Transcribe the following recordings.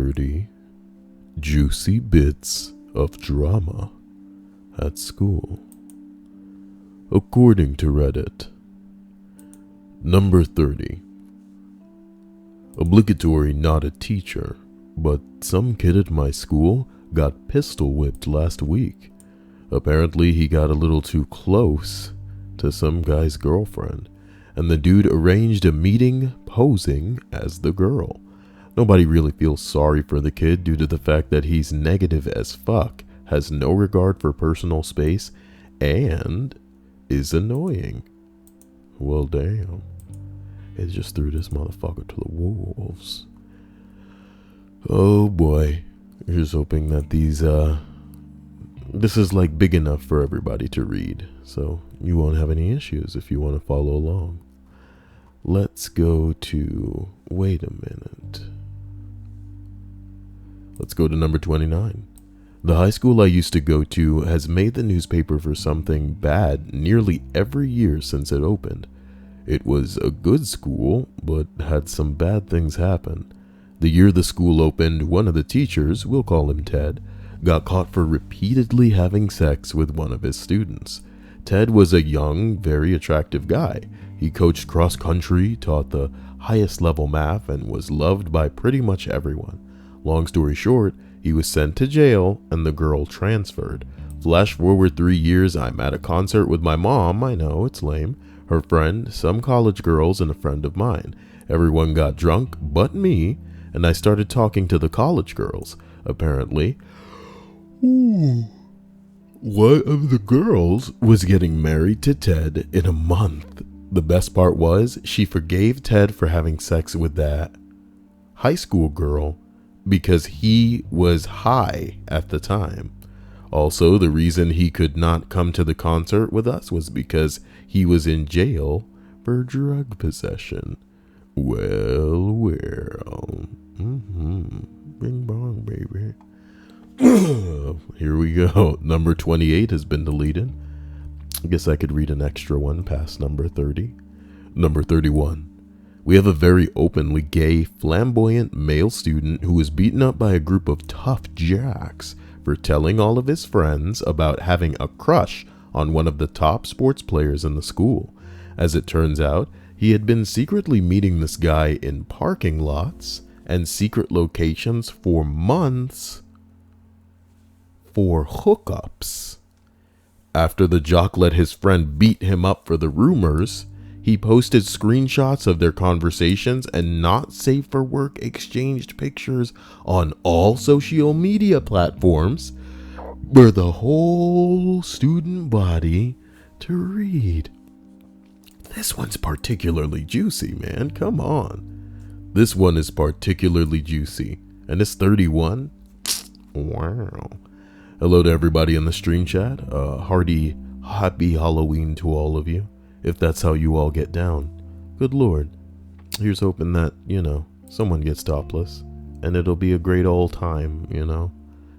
30 juicy bits of drama at school. According to Reddit. Number 30. Obligatory not a teacher, but some kid at my school got pistol whipped last week. Apparently he got a little too close to some guy's girlfriend, and the dude arranged a meeting posing as the girl. Nobody really feels sorry for the kid due to the fact that he's negative as fuck, has no regard for personal space, and is annoying. Well, damn. It just threw this motherfucker to the wolves. Oh boy. Here's hoping that this is like big enough for everybody to read, so you won't have any issues if you want to follow along. Let's go to, wait a minute. Let's go to number 29. The high school I used to go to has made the newspaper for something bad nearly every year since it opened. It was a good school, but had some bad things happen. The year the school opened, one of the teachers, we'll call him Ted, got caught for repeatedly having sex with one of his students. Ted was a young, very attractive guy. He coached cross country, taught the highest level math, and was loved by pretty much everyone. Long story short, he was sent to jail and the girl transferred. Flash forward 3 years, I'm at a concert with my mom, I know, it's lame, her friend, some college girls, and a friend of mine. Everyone got drunk but me, and I started talking to the college girls. Apparently, one of the girls was getting married to Ted in a month. The best part was she forgave Ted for having sex with that high school girl because he was high at the time. Also, the reason he could not come to the concert with us was because he was in jail for drug possession. Well. Bing bong, baby. Here we go. Number 28 has been deleted. I guess I could read an extra one past number 30. Number 31. We have a very openly gay, flamboyant male student who was beaten up by a group of tough jacks for telling all of his friends about having a crush on one of the top sports players in the school. As it turns out, he had been secretly meeting this guy in parking lots and secret locations for months for hookups. After the jock let his friend beat him up for the rumors, he posted screenshots of their conversations and not safe for work exchanged pictures on all social media platforms for the whole student body to read. This one's particularly juicy, man. Come on. This one is particularly juicy. And it's 31? Wow. Hello to everybody in the stream chat. Hearty, happy Halloween to all of you, if that's how you all get down. Good Lord. Here's hoping that, someone gets topless, and it'll be a great old time,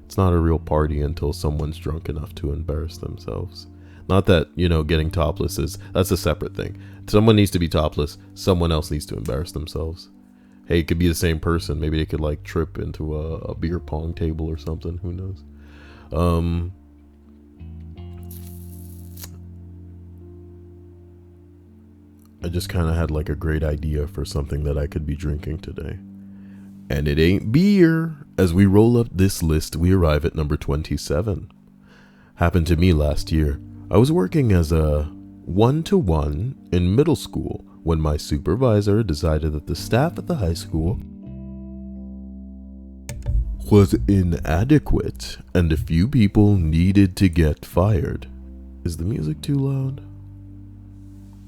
It's not a real party until someone's drunk enough to embarrass themselves. Not that, getting topless that's a separate thing. Someone needs to be topless, someone else needs to embarrass themselves. Hey, it could be the same person. Maybe they could trip into a beer pong table or something, who knows. I just kind of had a great idea for something that I could be drinking today. And it ain't beer. As we roll up this list, we arrive at number 27. Happened to me last year. I was working as a one-to-one in middle school when my supervisor decided that the staff at the high school was inadequate and a few people needed to get fired. Is the music too loud?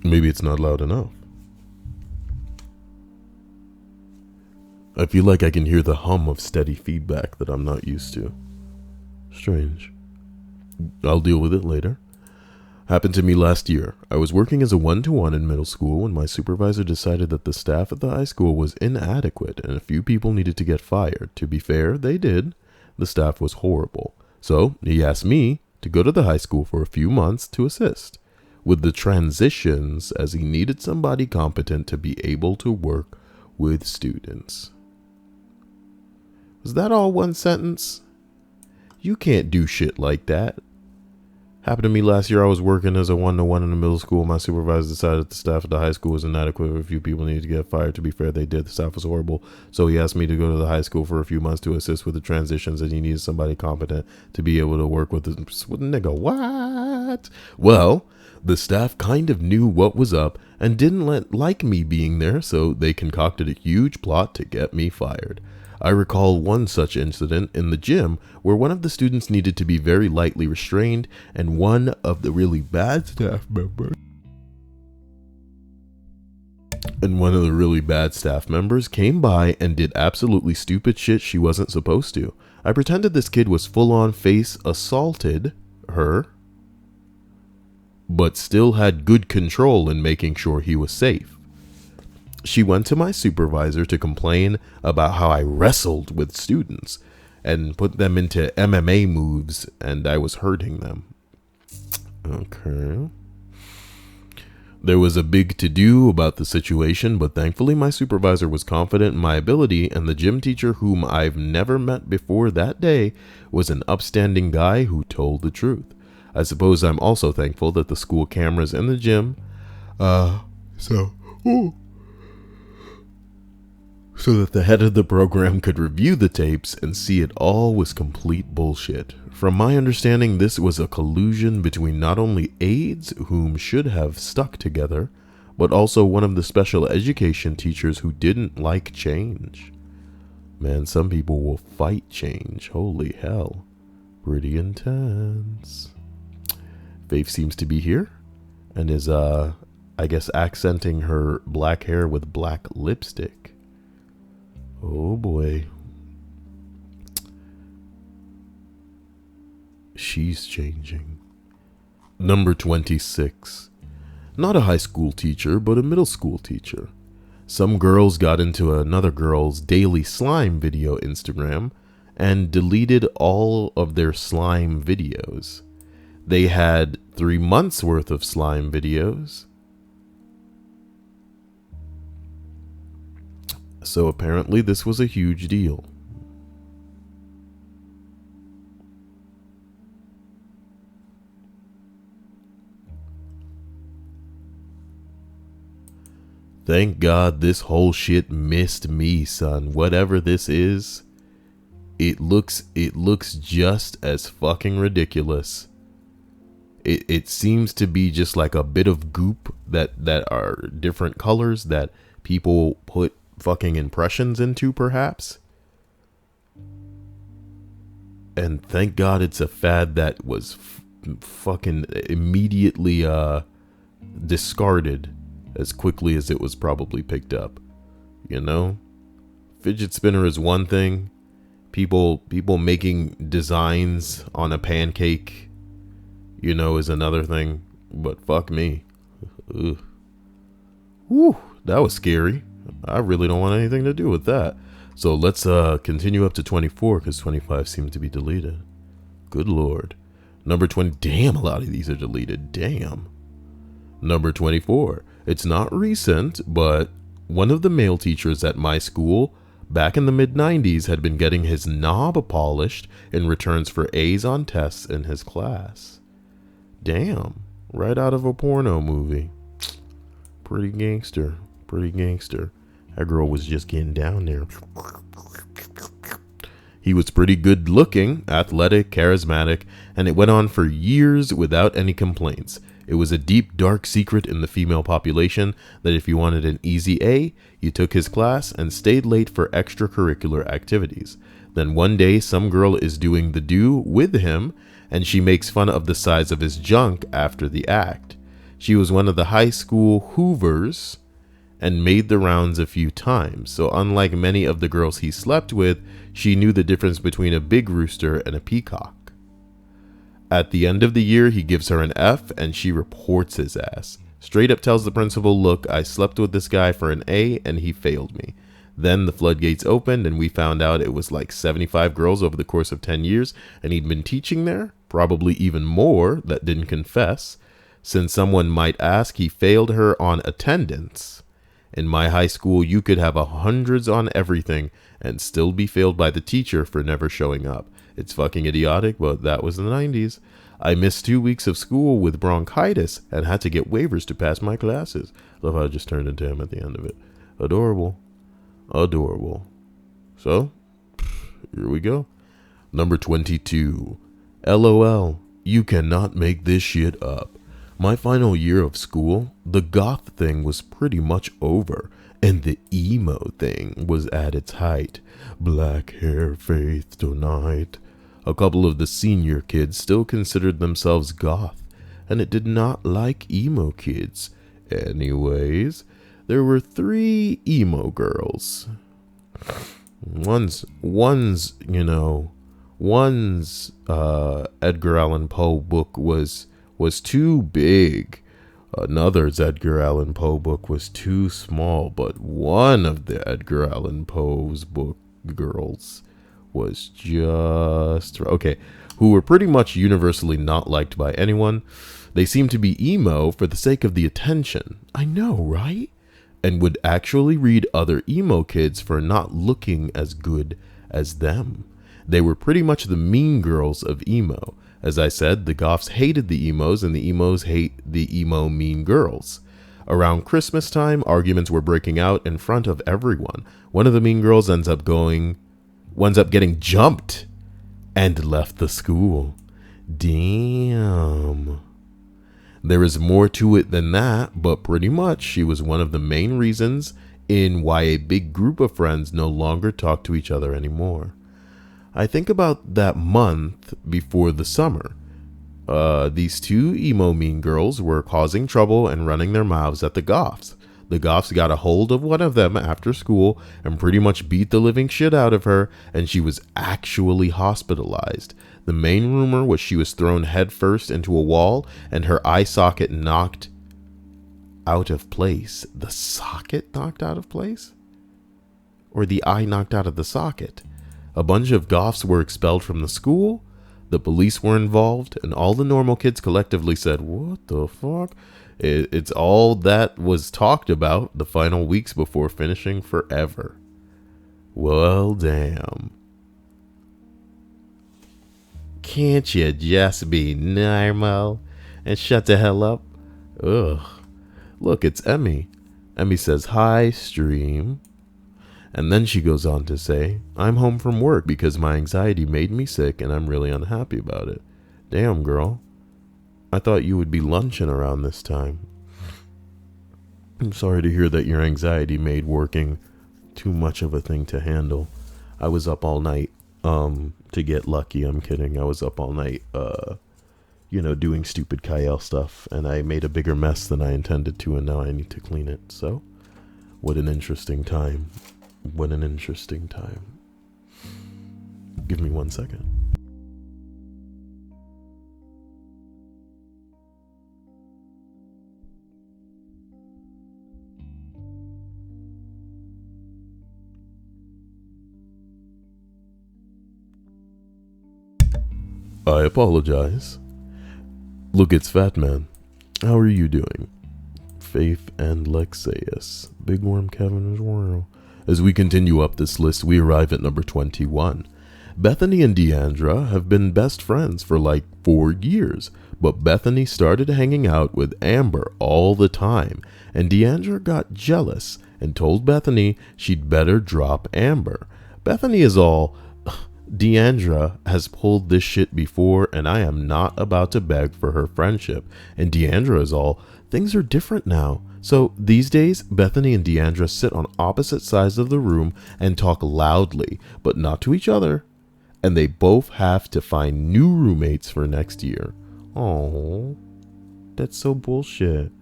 Maybe it's not loud enough. I feel like I can hear the hum of steady feedback that I'm not used to. Strange. I'll deal with it later. Happened to me last year. I was working as a one-to-one in middle school when my supervisor decided that the staff at the high school was inadequate and a few people needed to get fired. To be fair, they did. The staff was horrible. So he asked me to go to the high school for a few months to assist with the transitions, as he needed somebody competent to be able to work with students. Was that all one sentence? You can't do shit like that. Happened to me last year. I was working as a one-to-one in the middle school. My supervisor decided the staff at the high school was inadequate. A few people needed to get fired. To be fair, they did. The staff was horrible. So he asked me to go to the high school for a few months to assist with the transitions, and he needed somebody competent to be able to work with this. With nigga, what? Well, the staff kind of knew what was up and didn't like me being there, so they concocted a huge plot to get me fired. I recall one such incident in the gym where one of the students needed to be very lightly restrained, and one of the really bad staff members came by and did absolutely stupid shit she wasn't supposed to. I pretended this kid was full-on face assaulted her, but still had good control in making sure he was safe. She went to my supervisor to complain about how I wrestled with students and put them into MMA moves, and I was hurting them. Okay. There was a big to-do about the situation, but thankfully my supervisor was confident in my ability, and the gym teacher, whom I've never met before that day, was an upstanding guy who told the truth. I suppose I'm also thankful that the school cameras in the gym, so that the head of the program could review the tapes and see it all was complete bullshit. From my understanding, this was a collusion between not only aides, whom should have stuck together, but also one of the special education teachers who didn't like change. Man, some people will fight change. Holy hell. Pretty intense. Faith seems to be here and is, I guess, accenting her black hair with black lipstick. Oh boy. She's changing. Number 26. Not a high school teacher, but a middle school teacher. Some girls got into another girl's daily slime video Instagram and deleted all of their slime videos. They had 3 months worth of slime videos. So apparently this was a huge deal. Thank God this whole shit missed me, son. Whatever this is, it looks just as fucking ridiculous. It seems to be just like a bit of goop that are different colors that people put fucking impressions into, perhaps. And thank God it's a fad that was fucking immediately discarded as quickly as it was probably picked up. You know, fidget spinner is one thing. People making designs on a pancake, you know, is another thing. But fuck me. Ugh. Whew, that was scary. I really don't want anything to do with that. So let's continue up to 24, because 25 seemed to be deleted. Good lord. Number 20. Damn, a lot of these are deleted. Damn. Number 24. It's not recent, but one of the male teachers at my school back in the mid-90s had been getting his knob polished in returns for A's on tests in his class. Damn. Right out of a porno movie. Pretty gangster. Pretty gangster. That girl was just getting down there. He was pretty good looking, athletic, charismatic, and it went on for years without any complaints. It was a deep, dark secret in the female population that if you wanted an easy A, you took his class and stayed late for extracurricular activities. Then one day, some girl is doing the do with him, and she makes fun of the size of his junk after the act. She was one of the high school hoovers and made the rounds a few times. So unlike many of the girls he slept with, she knew the difference between a big rooster and a peacock. At the end of the year, he gives her an F and she reports his ass. Straight up tells the principal, look, I slept with this guy for an A and he failed me. Then the floodgates opened and we found out it was like 75 girls over the course of 10 years and he'd been teaching there, probably even more that didn't confess. Since someone might ask, he failed her on attendance In my high school, you could have hundreds on everything and still be failed by the teacher for never showing up. It's fucking idiotic, but that was the 90s. I missed 2 weeks of school with bronchitis and had to get waivers to pass my classes. Love how I just turned into him at the end of it. Adorable. Adorable. So, here we go. Number 22. LOL. You cannot make this shit up. My final year of school, the goth thing was pretty much over, and the emo thing was at its height. Black hair, faith tonight. A couple of the senior kids still considered themselves goth, and it did not like emo kids. Anyways, there were 3 emo girls. One's Edgar Allan Poe book was too big. Another's Edgar Allan Poe book was too small, but one of the Edgar Allan Poe's book girls was just okay, who were pretty much universally not liked by anyone. They seemed to be emo for the sake of the attention. I know, right? And would actually read other emo kids for not looking as good as them. They were pretty much the mean girls of emo. As I said, the goths hated the emos, and the emos hate the emo mean girls. Around Christmas time, arguments were breaking out in front of everyone. One of the mean girls ends up getting jumped and left the school. Damn. There is more to it than that, but pretty much she was one of the main reasons in why a big group of friends no longer talk to each other anymore. I think about that month before the summer. These 2 emo mean girls were causing trouble and running their mouths at the goths. The goths got a hold of one of them after school and pretty much beat the living shit out of her, and she was actually hospitalized. The main rumor was she was thrown headfirst into a wall and her eye socket knocked out of place. The socket knocked out of place? Or the eye knocked out of the socket? A bunch of goths were expelled from the school. The police were involved, and all the normal kids collectively said, "What the fuck?" It's all that was talked about the final weeks before finishing forever. Well, damn. Can't you just be normal and shut the hell up? Ugh. Look, it's Emmy. Emmy says, "Hi, stream." And then she goes on to say, "I'm home from work because my anxiety made me sick and I'm really unhappy about it." Damn, girl. I thought you would be lunching around this time. I'm sorry to hear that your anxiety made working too much of a thing to handle. I was up all night to get lucky. I'm kidding. I was up all night, doing stupid Kyle stuff, and I made a bigger mess than I intended to, and now I need to clean it. So, what an interesting time. What an interesting time. Give me 1 second. I apologize. Look, it's Fat Man. How are you doing? Faith and Lexeus. Big Worm Kevin as well. As we continue up this list, we arrive at number 21. Bethany and Deandra have been best friends for like 4 years, but Bethany started hanging out with Amber all the time, and Deandra got jealous and told Bethany she'd better drop Amber. Bethany is all, "Deandra has pulled this shit before, and I am not about to beg for her friendship." And Deandra is all, "Things are different now." So these days, Bethany and Deandra sit on opposite sides of the room and talk loudly, but not to each other. And they both have to find new roommates for next year. Oh, that's so bullshit.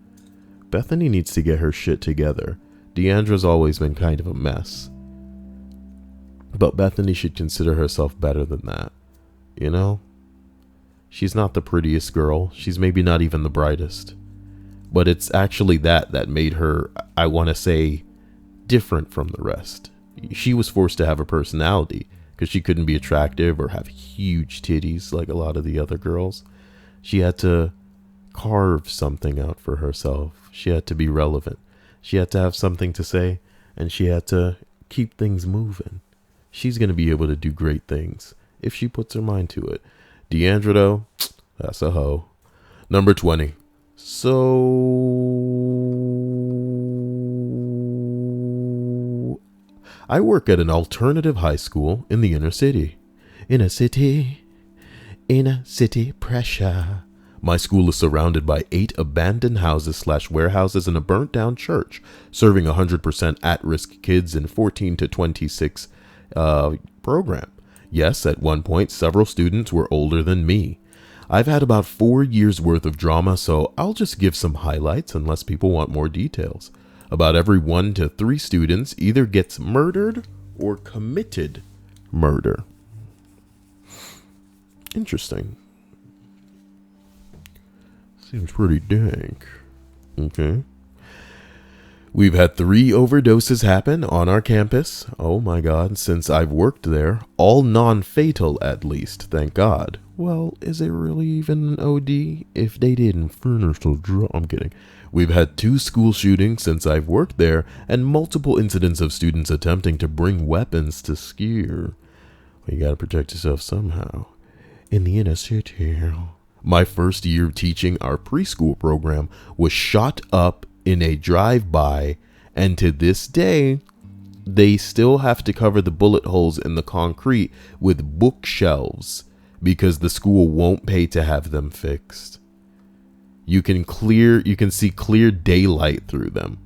Bethany needs to get her shit together. Deandra's always been kind of a mess. But Bethany should consider herself better than that. You know? She's not the prettiest girl. She's maybe not even the brightest. But it's actually that made her, I want to say, different from the rest. She was forced to have a personality because she couldn't be attractive or have huge titties like a lot of the other girls. She had to carve something out for herself. She had to be relevant. She had to have something to say, and she had to keep things moving. She's going to be able to do great things if she puts her mind to it. Deandra, though, that's a hoe. Number 20. So, I work at an alternative high school in the inner city. Inner city pressure. My school is surrounded by 8 abandoned houses / warehouses and a burnt down church, serving 100% at-risk kids in 14 to 26 program. Yes, at one point, several students were older than me. I've had about 4 years worth of drama, so I'll just give some highlights unless people want more details. About every 1 to 3 students either gets murdered or committed murder. Interesting. Seems pretty dank. Okay. We've had 3 overdoses happen on our campus. Oh my God, since I've worked there. All non-fatal, at least, thank God. Well, is it really even an OD if they didn't furnish the drug? I'm kidding. We've had 2 school shootings since I've worked there, and multiple incidents of students attempting to bring weapons to scare. Well, you gotta protect yourself somehow. In the inner city. My first year teaching our preschool program was shot up in a drive-by, and to this day, they still have to cover the bullet holes in the concrete with bookshelves because the school won't pay to have them fixed. You can see clear daylight through them.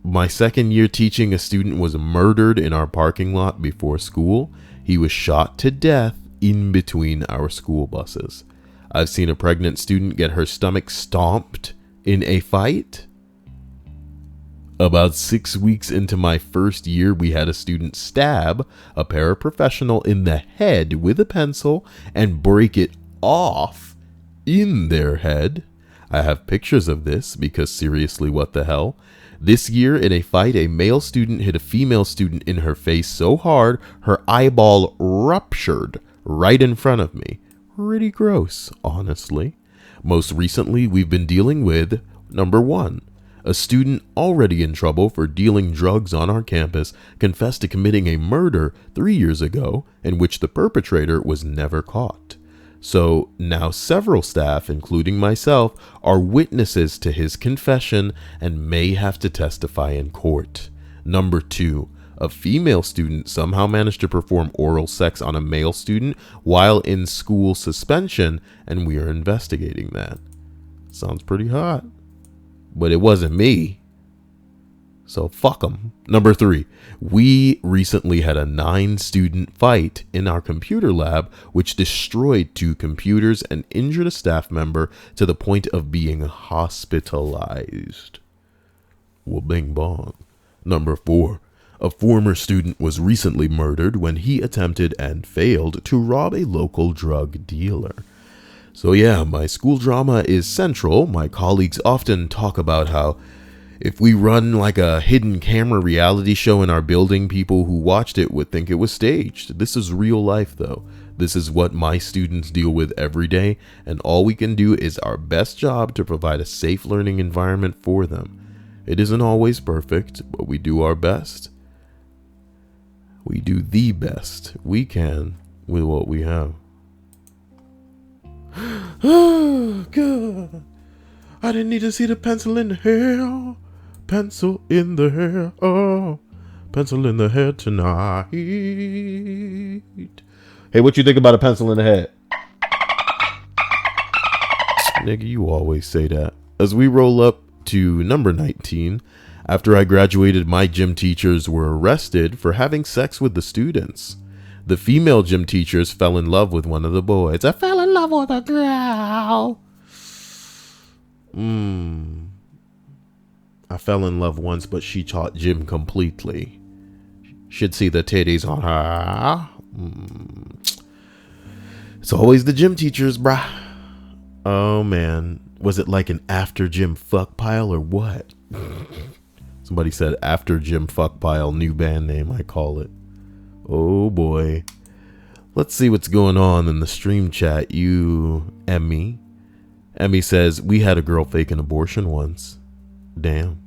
My second year teaching, a student was murdered in our parking lot before school. He was shot to death in between our school buses. I've seen a pregnant student get her stomach stomped in a fight. About 6 weeks into my first year, we had a student stab a paraprofessional in the head with a pencil and break it off in their head. I have pictures of this because seriously, what the hell? This year in a fight, a male student hit a female student in her face so hard, her eyeball ruptured right in front of me. Pretty gross, honestly. Most recently, we've been dealing with number 1. A student already in trouble for dealing drugs on our campus confessed to committing a murder 3 years ago in which the perpetrator was never caught. So now several staff, including myself, are witnesses to his confession and may have to testify in court. Number 2. A female student somehow managed to perform oral sex on a male student while in school suspension, and we are investigating that. Sounds pretty hot. But it wasn't me. So fuck them. Number 3. We recently had a 9-student fight in our computer lab, which destroyed 2 computers and injured a staff member to the point of being hospitalized. Well, bing bong. Number 4. A former student was recently murdered when he attempted and failed to rob a local drug dealer. So yeah, my school drama is central. My colleagues often talk about how if we run like a hidden camera reality show in our building, people who watched it would think it was staged. This is real life though. This is what my students deal with every day, and all we can do is our best job to provide a safe learning environment for them. It isn't always perfect, but we do our best. We do the best we can with what we have. Oh, God. I didn't need to see the pencil in the hair. Pencil in the hair. Oh, pencil in the hair tonight. Hey, what you think about a pencil in the head? Nigga, you always say that. As we roll up to number 19, after I graduated, my gym teachers were arrested for having sex with the students. The female gym teachers fell in love with one of the boys. I fell in love with a girl. I fell in love once, but she taught gym completely. Should see the titties on her. It's always the gym teachers, brah. Oh, man. Was it like an after gym fuck pile or what? Somebody said after gym fuck pile, new band name, I call it. Oh boy. Let's see what's going on in the stream chat. You, Emmy. Emmy says, we had a girl fake an abortion once. Damn.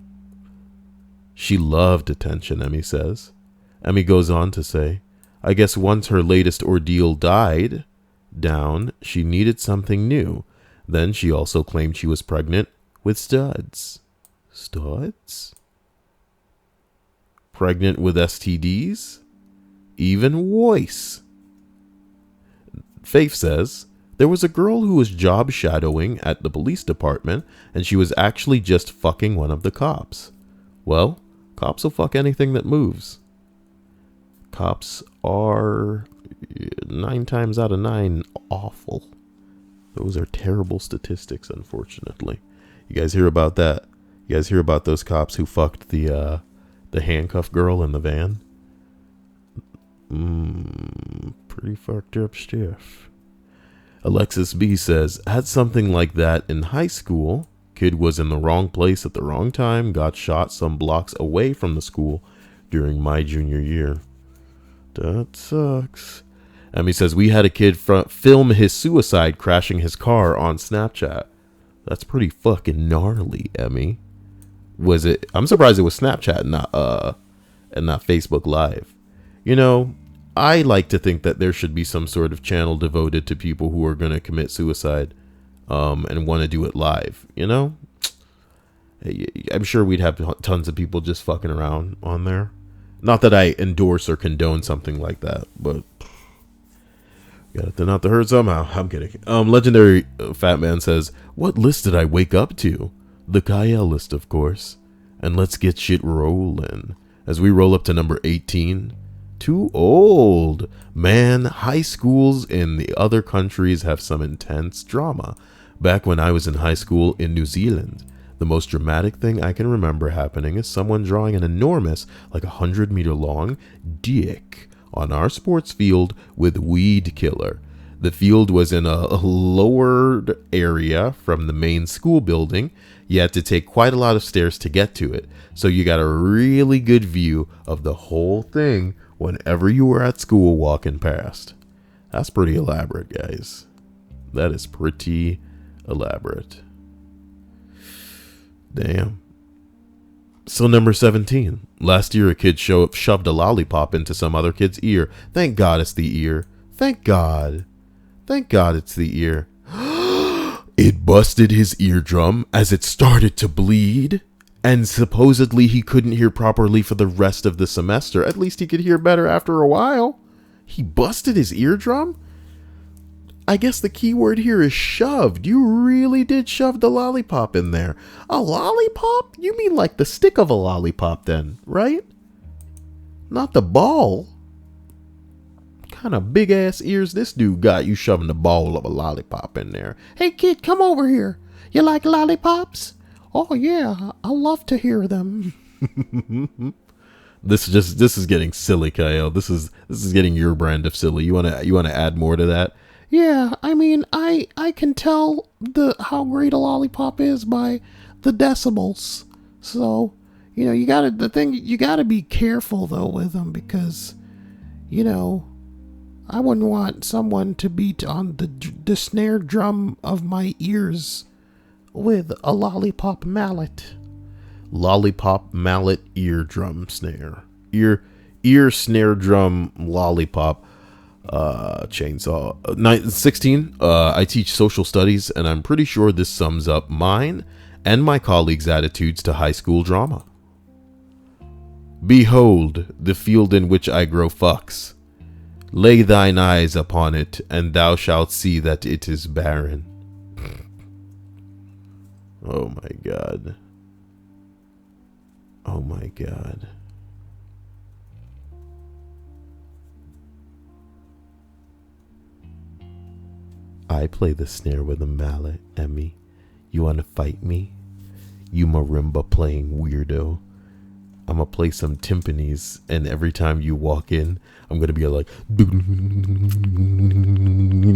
She loved attention, Emmy says. Emmy goes on to say, I guess once her latest ordeal died down, she needed something new. Then she also claimed she was pregnant with studs. Studs? Pregnant with STDs? Even worse. Faith says, there was a girl who was job shadowing at the police department, and she was actually just fucking one of the cops. Well, cops will fuck anything that moves. Cops are 9 times out of 9 awful. Those are terrible statistics, unfortunately. You guys hear about that? You guys hear about those cops who fucked the handcuffed girl in the van? Pretty fucked up stuff. Alexis B says, had something like that in high school. Kid was in the wrong place at the wrong time, got shot some blocks away from the school during my junior year. That sucks. Emmy says, we had a kid film his suicide crashing his car on Snapchat. That's pretty fucking gnarly, Emmy. Was it? I'm surprised it was Snapchat and not Facebook Live. You know, I like to think that there should be some sort of channel devoted to people who are going to commit suicide and want to do it live, you know? I'm sure we'd have tons of people just fucking around on there. Not that I endorse or condone something like that, but got it not to hurt somehow. I'm kidding. Legendary Fat Man says, what list did I wake up to? The Kyle list, of course. And let's get shit rolling. As we roll up to number 18. Too old. Man, high schools in the other countries have some intense drama. Back when I was in high school in New Zealand, the most dramatic thing I can remember happening is someone drawing an enormous, like 100-meter long, dick on our sports field with weed killer. The field was in a lowered area from the main school building. You had to take quite a lot of stairs to get to it, so you got a really good view of the whole thing whenever you were at school walking past. That's pretty elaborate, guys. That is pretty elaborate. Damn. So number 17. Last year a kid shoved a lollipop into some other kid's ear. Thank God it's the ear. Thank God. Thank God it's the ear. It busted his eardrum as it started to bleed. And supposedly he couldn't hear properly for the rest of the semester. At least he could hear better after a while. He busted his eardrum? I guess the key word here is shoved. You really did shove the lollipop in there. A lollipop? You mean like the stick of a lollipop then, right? Not the ball. What kind of big ass ears this dude got, you shoving the ball of a lollipop in there? Hey kid, come over here. You like lollipops? Oh yeah, I love to hear them. This is getting silly, Kyle. This is getting your brand of silly. You wanna add more to that? Yeah, I mean, I can tell how great a lollipop is by the decibels. So, you know, you gotta be careful though with them because, you know, I wouldn't want someone to beat on the snare drum of my ears with a lollipop mallet. Lollipop mallet eardrum snare. Ear snare drum lollipop chainsaw. 16. I teach social studies, and I'm pretty sure this sums up mine and my colleagues' attitudes to high school drama. Behold the field in which I grow fucks. Lay thine eyes upon it, and thou shalt see that it is barren. Oh my God. Oh my God. I play the snare with a mallet, Emmy. You wanna fight me? You marimba playing weirdo. I'm gonna play some timpanis, and every time you walk in, I'm gonna be like, you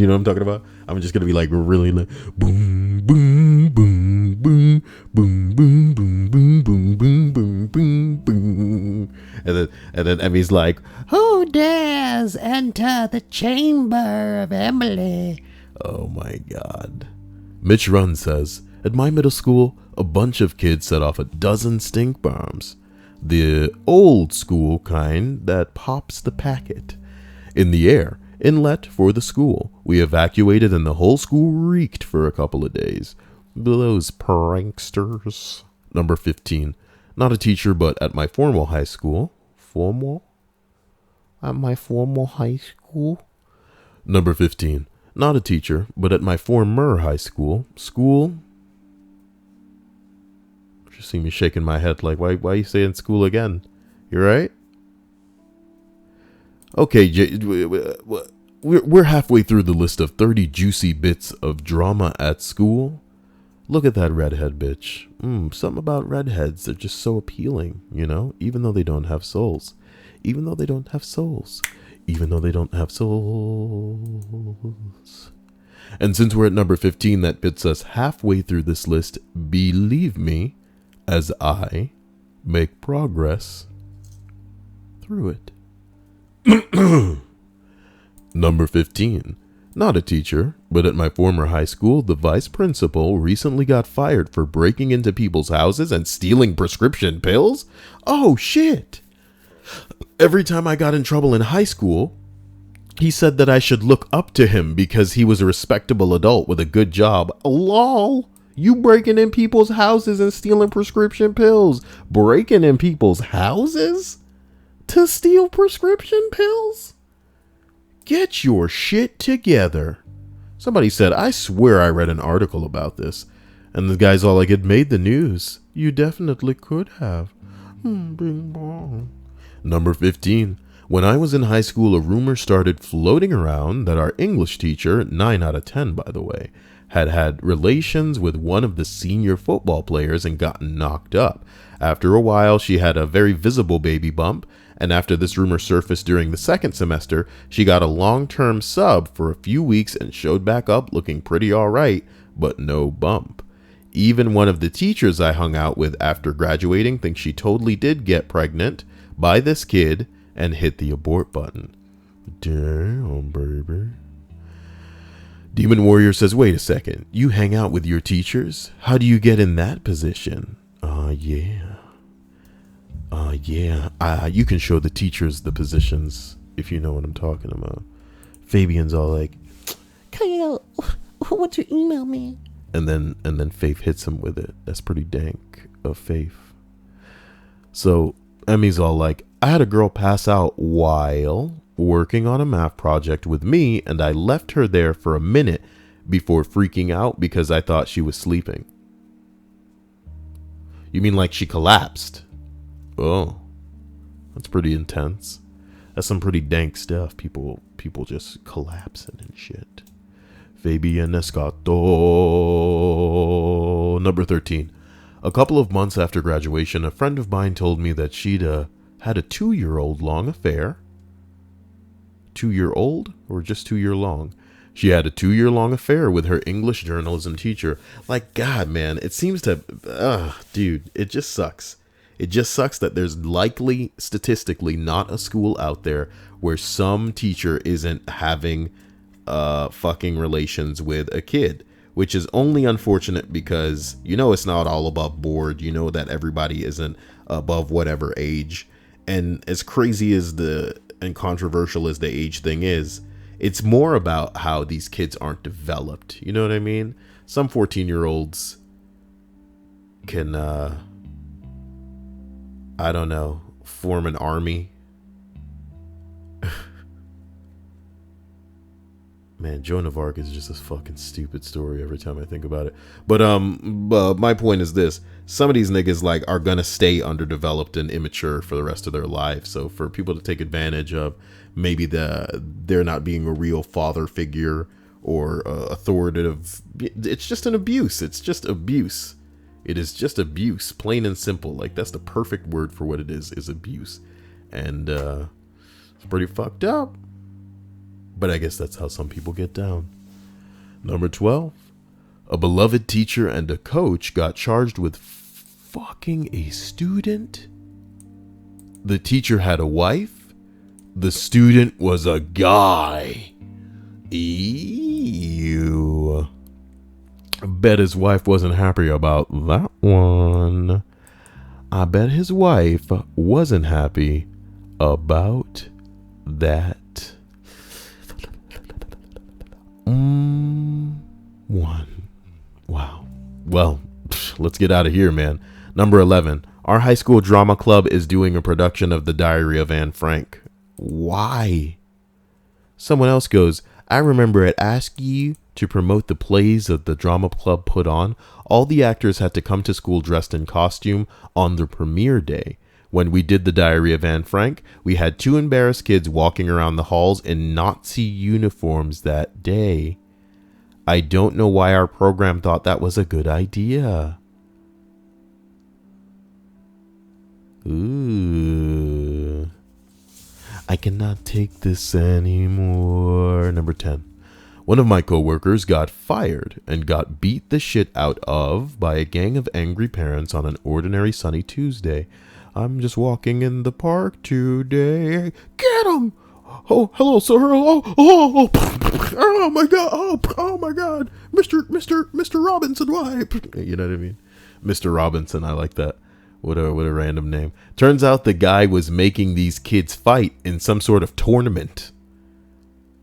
know what I'm talking about? I'm just gonna be like really like, boom, boom, boom, boom, boom, boom, boom, boom, boom, boom, boom, boom, boom, and then Emmy's like, who dares enter the chamber of Emily? Oh my God. Mitch Run says, at my middle school, a bunch of kids set off a dozen stink bombs. The old school kind that pops the packet. In the air, inlet for the school. We evacuated and the whole school reeked for a couple of days. Those pranksters. Number 15. Not a teacher, but at my formal high school. Formal? At my formal high school? Number 15. Not a teacher, but at my former high school. School? You see me shaking my head like, why are you saying school again? You right? Okay, we're halfway through the list of 30 juicy bits of drama at school. Look at that redhead bitch. Something about redheads, they're just so appealing, you know? Even though they don't have souls. Even though they don't have souls. Even though they don't have souls. And since we're at number 15, that puts us halfway through this list. Believe me, as I make progress through it. Number 15. Not a teacher, but at my former high school, the vice principal recently got fired for breaking into people's houses and stealing prescription pills? Oh, shit. Every time I got in trouble in high school, he said that I should look up to him because he was a respectable adult with a good job. Lol. You breaking in people's houses and stealing prescription pills? Breaking in people's houses to steal prescription pills? Get your shit together. Somebody said, I swear I read an article about this. And the guy's all like, it made the news. You definitely could have. Bing bong. Number 15. When I was in high school, a rumor started floating around that our English teacher, 9 out of 10 by the way, had relations with one of the senior football players and gotten knocked up. After a while, she had a very visible baby bump, and after this rumor surfaced during the second semester, she got a long-term sub for a few weeks and showed back up looking pretty alright, but no bump. Even one of the teachers I hung out with after graduating thinks she totally did get pregnant by this kid and hit the abort button. Damn, baby. Demon Warrior says, wait a second. You hang out with your teachers? How do you get in that position? Yeah. You can show the teachers the positions, if you know what I'm talking about. Fabian's all like, Kyle, what's your email, man? And then Faith hits him with it. That's pretty dank of Faith. So Emmy's all like, I had a girl pass out while working on a math project with me, and I left her there for a minute before freaking out because I thought she was sleeping. You mean like she collapsed? Oh, that's pretty intense. That's some pretty dank stuff. People just collapsing and shit. Fabian Escato. Number 13. A couple of months after graduation, a friend of mine told me that she'd had a 2-year-old long affair. 2-year-old or just 2-year long? She had a 2-year long affair with her English journalism teacher. Like, God, man, it seems to, dude, it just sucks. It just sucks that there's likely, statistically, not a school out there where some teacher isn't having fucking relations with a kid, which is only unfortunate because, you know, it's not all above board. You know that everybody isn't above whatever age. And as crazy as and controversial as the age thing is, it's more about how these kids aren't developed. You know what I mean? Some 14-year-olds can, I don't know, form an army. Man, Joan of Arc is just a fucking stupid story every time I think about it. But my point is this. Some of these niggas like are gonna stay underdeveloped and immature for the rest of their lives. So for people to take advantage of maybe they're not being a real father figure or authoritative, it's just an abuse. It's just abuse. It is just abuse, plain and simple. Like, that's the perfect word for what it is abuse. And it's pretty fucked up. But I guess that's how some people get down. Number 12. A beloved teacher and a coach got charged with fucking a student. The teacher had a wife. The student was a guy. Ew. bet his wife wasn't happy about that one. I bet his wife wasn't happy about that one. Wow. Well, let's get out of here, man. Number 11. Our high school drama club is doing a production of The Diary of Anne Frank. Why? Someone else goes, I remember at ASKREDDIT to promote the plays that the drama club put on, all the actors had to come to school dressed in costume on the premiere day. When we did The Diary of Anne Frank, we had 2 embarrassed kids walking around the halls in Nazi uniforms that day. I don't know why our program thought that was a good idea. Ooh. I cannot take this anymore. Number 10. One of my coworkers got fired and got beat the shit out of by a gang of angry parents on an ordinary sunny Tuesday. I'm just walking in the park today. Get him! Oh, hello, sir. Oh my God. Oh my God. Mr. Robinson, why? You know what I mean? Mr. Robinson, I like that. What a random name. Turns out the guy was making these kids fight in some sort of tournament.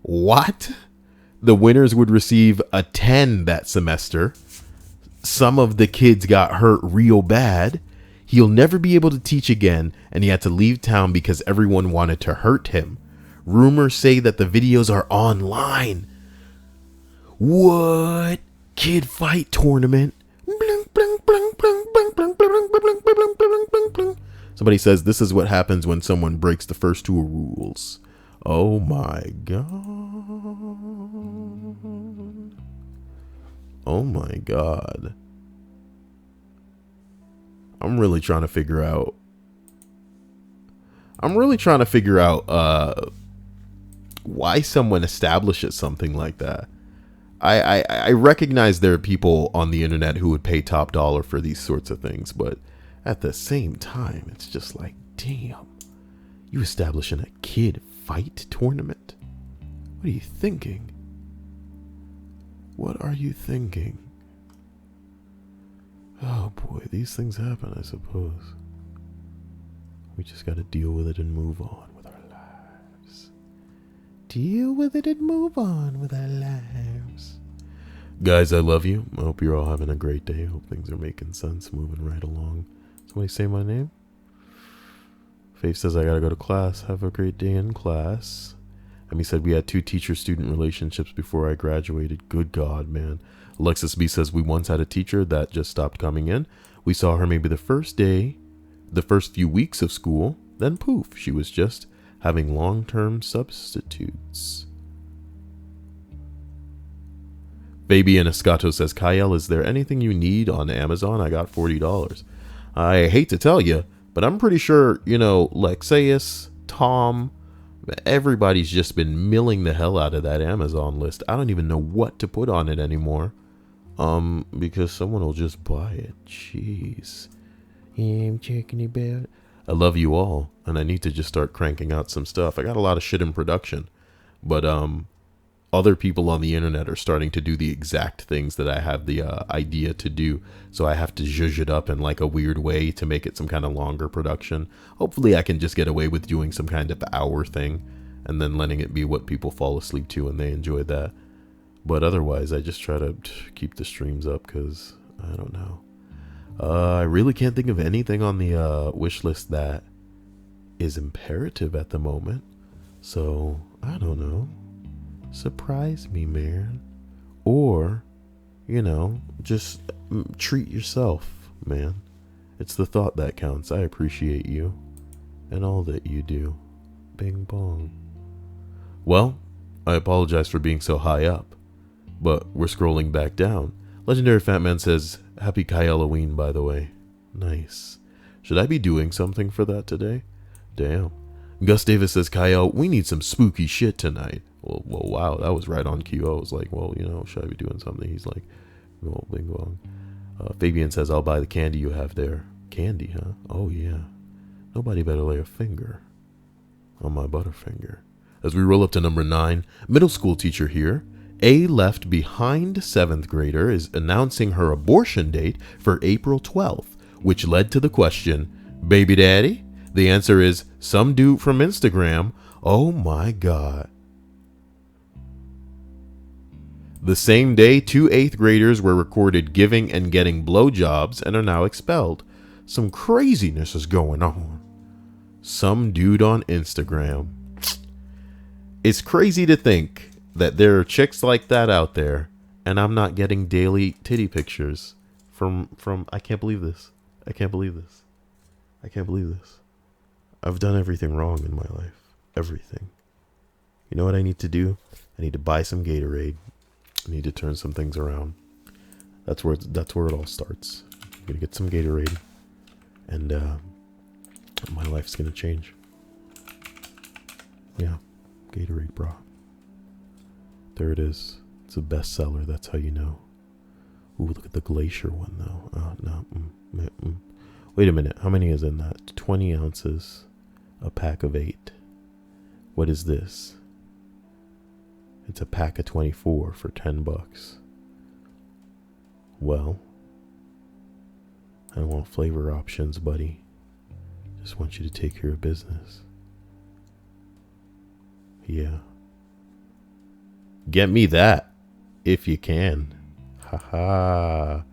What? The winners would receive a 10 that semester. Some of the kids got hurt real bad. He'll never be able to teach again, and he had to leave town because everyone wanted to hurt him. Rumors say that the videos are online. What? Kid fight tournament? Somebody says this is what happens when someone breaks the first 2 rules. Oh my God. Oh my God. I'm really trying to figure out why someone establishes something like that. I recognize there are people on the internet who would pay top dollar for these sorts of things, but at the same time, it's just like, damn, you establishing a kid fight tournament? What are you thinking? What are you thinking? Oh boy, these things happen, I suppose. We just gotta deal with it and move on with our lives. Deal with it and move on with our lives. Guys, I love you. I hope you're all having a great day. I hope things are making sense, moving right along. Somebody say my name? Faith says I gotta go to class. Have a great day in class. Amy said we had 2 teacher-student relationships before I graduated. Good God, man. Alexis B says we once had a teacher that just stopped coming in. We saw her maybe the first few weeks of school. Then poof, she was just having long-term substitutes. Fabian Escato says, Kyle, is there anything you need on Amazon? I got $40. I hate to tell you, but I'm pretty sure, Lexeus, Tom, everybody's just been milling the hell out of that Amazon list. I don't even know what to put on it anymore. Because someone will just buy it. Jeez. Yeah, I'm checking about. I love you all, and I need to just start cranking out some stuff. I got a lot of shit in production, but other people on the internet are starting to do the exact things that I have the idea to do. So I have to zhuzh it up in like a weird way to make it some kind of longer production. Hopefully I can just get away with doing some kind of hour thing and then letting it be what people fall asleep to and they enjoy that. But otherwise, I just try to keep the streams up because I don't know. I really can't think of anything on the wish list that is imperative at the moment. So, I don't know. Surprise me, man. Or, just treat yourself, man. It's the thought that counts. I appreciate you and all that you do. Bing bong. Well, I apologize for being so high up. But we're scrolling back down. Legendary Fat Man says, Happy Halloween, by the way. Nice. Should I be doing something for that today? Damn. Gus Davis says, Kyle, we need some spooky shit tonight. Well, wow, that was right on cue. I was like, well, should I be doing something? He's like, well, bing bong. Fabian says, I'll buy the candy you have there. Candy, huh? Oh, yeah. Nobody better lay a finger on my butterfinger. As we roll up to number 9, middle school teacher here. A left behind 7th grader is announcing her abortion date for April 12th, which led to the question, baby daddy? The answer is some dude from Instagram. Oh my God. The same day, 2 8th graders were recorded giving and getting blowjobs and are now expelled. Some craziness is going on. Some dude on Instagram. It's crazy to think that there are chicks like that out there, and I'm not getting daily titty pictures from I can't believe this. I can't believe this. I can't believe this. I've done everything wrong in my life. Everything. You know what I need to do? I need to buy some Gatorade. I need to turn some things around. That's where it all starts. I'm gonna get some Gatorade, and my life's gonna change. Yeah, Gatorade, bra. There it is. It's a bestseller. That's how you know. Ooh, look at the glacier one though. No. Wait a minute. How many is in that? 20 ounces. A pack of 8. What is this? It's a pack of 24 for $10. Well, I don't want flavor options, buddy. Just want you to take care of business. Yeah. Get me that, if you can. Haha.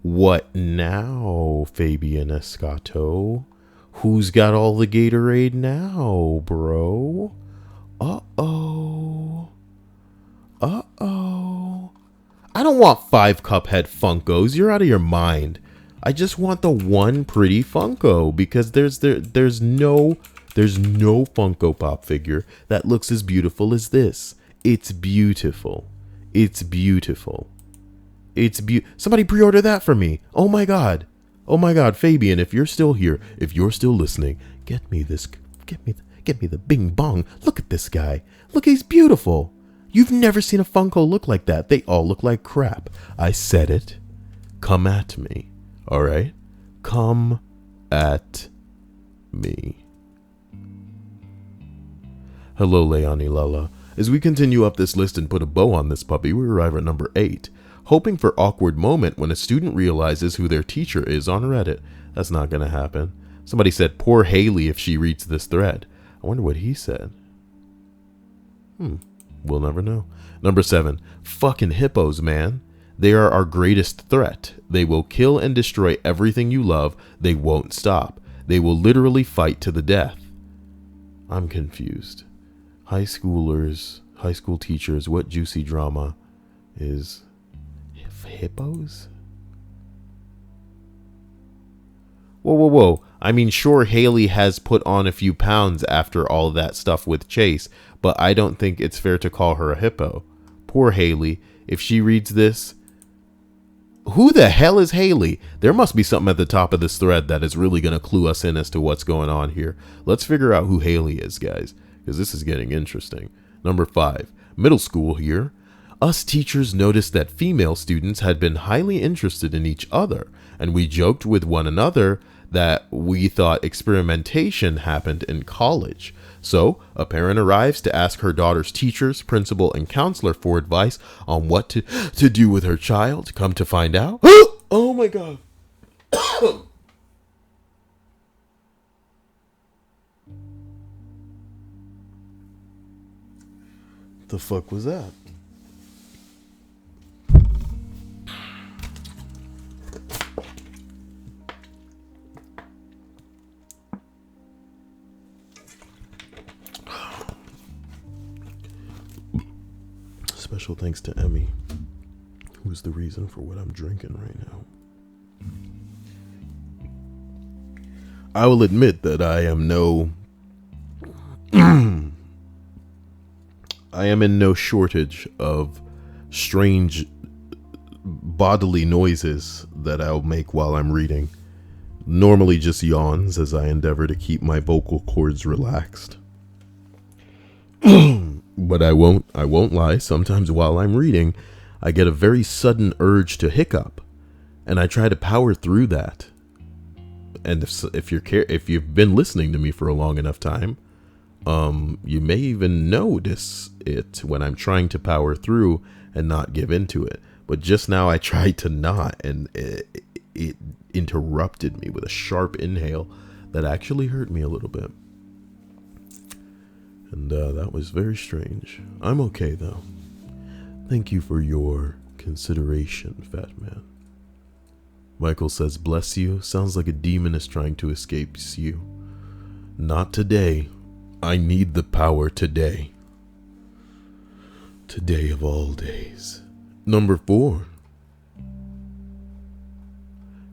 What now, Fabian Escato? Who's got all the Gatorade now, bro? Uh-oh. I don't want 5 Cuphead Funkos. You're out of your mind. I just want the one pretty Funko, because there's no Funko Pop figure that looks as beautiful as this. It's beautiful. It's beautiful. Somebody pre-order that for me. Oh my god. Oh my god, Fabian, if you're still here, if you're still listening, get me the bing bong. Look at this guy. Look, he's beautiful. You've never seen a Funko look like that. They all look like crap. I said it. Come at me. All right? Come at me. Hello, Leonie Lala. As we continue up this list and put a bow on this puppy, we arrive at number 8. Hoping for awkward moment when a student realizes who their teacher is on Reddit. That's not going to happen. Somebody said, poor Haley if she reads this thread. I wonder what he said. We'll never know. Number 7. Fucking hippos, man. They are our greatest threat. They will kill and destroy everything you love. They won't stop. They will literally fight to the death. I'm confused. High school teachers, what juicy drama is hippos? Whoa. I mean, sure, Haley has put on a few pounds after all that stuff with Chase, but I don't think it's fair to call her a hippo. Poor Haley. If she reads this, who the hell is Haley? There must be something at the top of this thread that is really going to clue us in as to what's going on here. Let's figure out who Haley is, guys, because this is getting interesting. Number 5, middle school here. Us teachers noticed that female students had been highly interested in each other, and we joked with one another that we thought experimentation happened in college. So, a parent arrives to ask her daughter's teachers, principal, and counselor for advice on what to do with her child. Come to find out. Oh my god. What the fuck was that? Special thanks to Emmy, who's the reason for what I'm drinking right now. I will admit that I am in no shortage of strange bodily noises that I'll make while I'm reading. Normally just yawns as I endeavor to keep my vocal cords relaxed. But I won't lie. Sometimes while I'm reading, I get a very sudden urge to hiccup, and I try to power through that. And if you've been listening to me for a long enough time, you may even notice it when I'm trying to power through and not give into it. But just now I tried to not, and it interrupted me with a sharp inhale that actually hurt me a little bit. And that was very strange. I'm okay, though. Thank you for your consideration, fat man. Michael says, bless you. Sounds like a demon is trying to escape you. Not today. I need the power today. Today of all days. Number 4.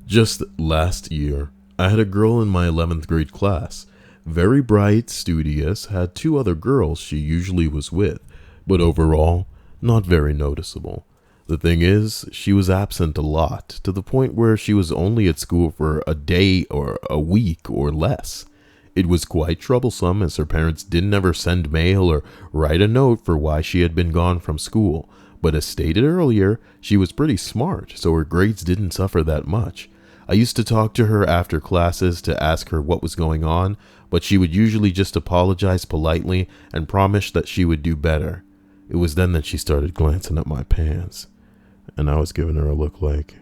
Just last year, I had a girl in my 11th grade class. Very bright, studious, had 2 other girls she usually was with, but overall, not very noticeable. The thing is, she was absent a lot, to the point where she was only at school for a day or a week or less. It was quite troublesome, as her parents didn't ever send mail or write a note for why she had been gone from school. But as stated earlier, she was pretty smart, so her grades didn't suffer that much. I used to talk to her after classes to ask her what was going on, but she would usually just apologize politely and promise that she would do better. It was then that she started glancing at my pants, and I was giving her a look like,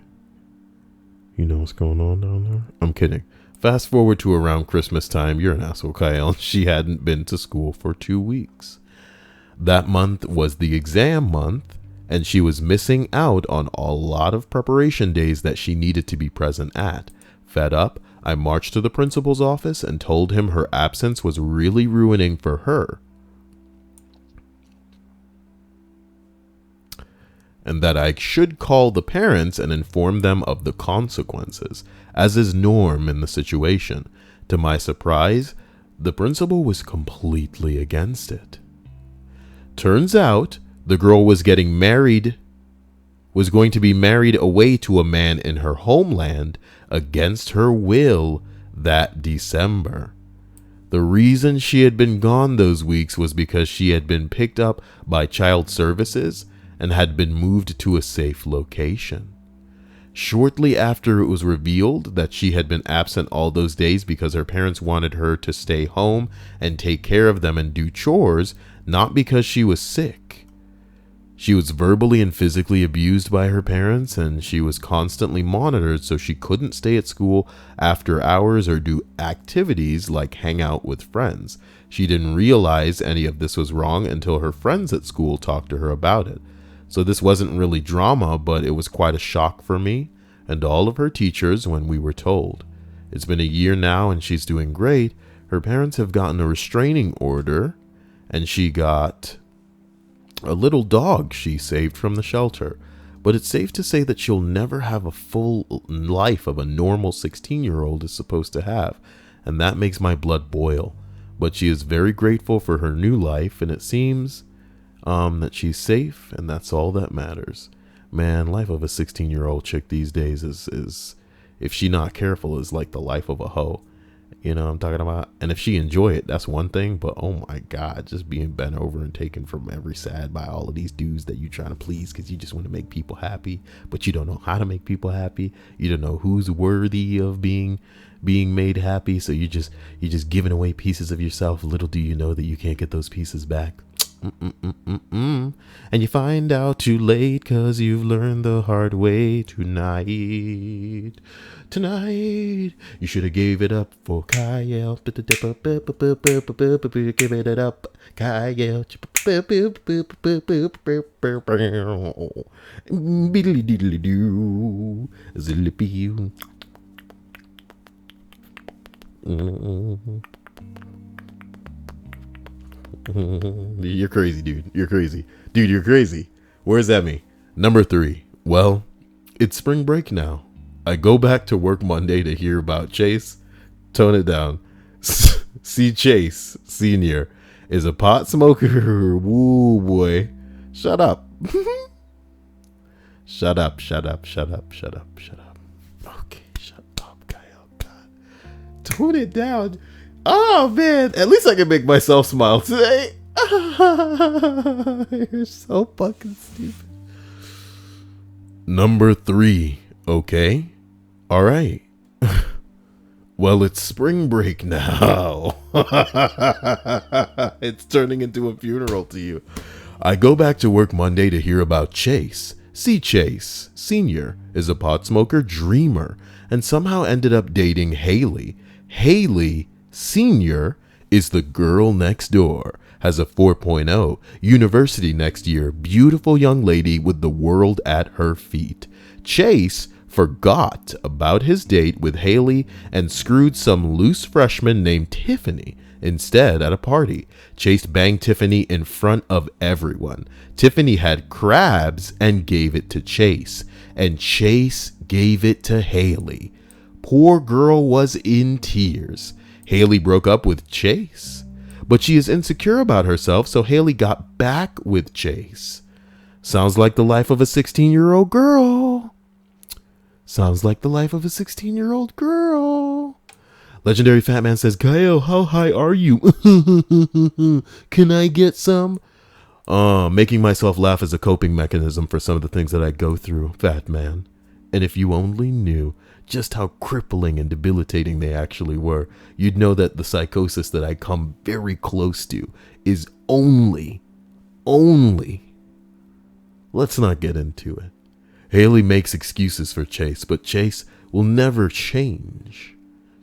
you know what's going on down there? I'm kidding. Fast forward to around Christmas time, you're an asshole, Kyle. She hadn't been to school for 2 weeks. That month was the exam month, and she was missing out on a lot of preparation days that she needed to be present at. Fed up, I marched to the principal's office and told him her absence was really ruining for her, and that I should call the parents and inform them of the consequences, as is norm in the situation. To my surprise, the principal was completely against it. Turns out, the girl was going to be married away to a man in her homeland against her will that December. The reason she had been gone those weeks was because she had been picked up by child services and had been moved to a safe location. Shortly after it was revealed that she had been absent all those days because her parents wanted her to stay home and take care of them and do chores, not because she was sick. She was verbally and physically abused by her parents, and she was constantly monitored so she couldn't stay at school after hours or do activities like hang out with friends. She didn't realize any of this was wrong until her friends at school talked to her about it. So this wasn't really drama, but it was quite a shock for me and all of her teachers when we were told. It's been a year now and she's doing great. Her parents have gotten a restraining order, and she got a little dog she saved from the shelter. But it's safe to say that she'll never have a full life of a normal 16-year-old is supposed to have, and that makes my blood boil. But she is very grateful for her new life, and it seems that she's safe, and that's all that matters. Man, life of a 16-year-old chick these days is if she not careful, is like the life of a hoe. You know what I'm talking about? And if she enjoy it, that's one thing, but oh my God, just being bent over and taken from every side by all of these dudes that you trying to please because you just want to make people happy, but you don't know how to make people happy. You don't know who's worthy of being made happy, so you're just giving away pieces of yourself. Little do you know that you can't get those pieces back. And you find out too late, cause you've learned the hard way tonight. You should have gave it up for Kyle. Give it up, Kyle. Biddly diddly doo. Zippy you. You're crazy, dude. You're crazy. Dude, you're crazy. Where's that me? Number 3. Well, it's spring break now. I go back to work Monday to hear about Chase. Tone it down. See, Chase Sr. is a pot smoker. Woo, boy. Shut up. Shut up. Okay, shut up, Kyle. God. Tone it down. Oh, man. At least I can make myself smile today. You're so fucking stupid. Number 3. Okay. All right. Well, it's spring break now. It's turning into a funeral to you. I go back to work Monday to hear about Chase. See, Chase, Sr., is a pot smoker dreamer and somehow ended up dating Haley. Haley, Sr., is the girl next door, has a 4.0, university next year, beautiful young lady with the world at her feet. Chase forgot about his date with Haley and screwed some loose freshman named Tiffany instead at a party. Chase banged Tiffany in front of everyone. Tiffany had crabs and gave it to Chase, and Chase gave it to Haley. Poor girl was in tears. Haley broke up with Chase, but she is insecure about herself, so Haley got back with Chase. Sounds like the life of a 16-year-old girl. Sounds like the life of a 16-year-old girl. Legendary Fat Man says, Kyle, how high are you? Can I get some? Making myself laugh is a coping mechanism for some of the things that I go through, Fat Man. And if you only knew just how crippling and debilitating they actually were, you'd know that the psychosis that I come very close to is only. Let's not get into it. Haley makes excuses for Chase, but Chase will never change.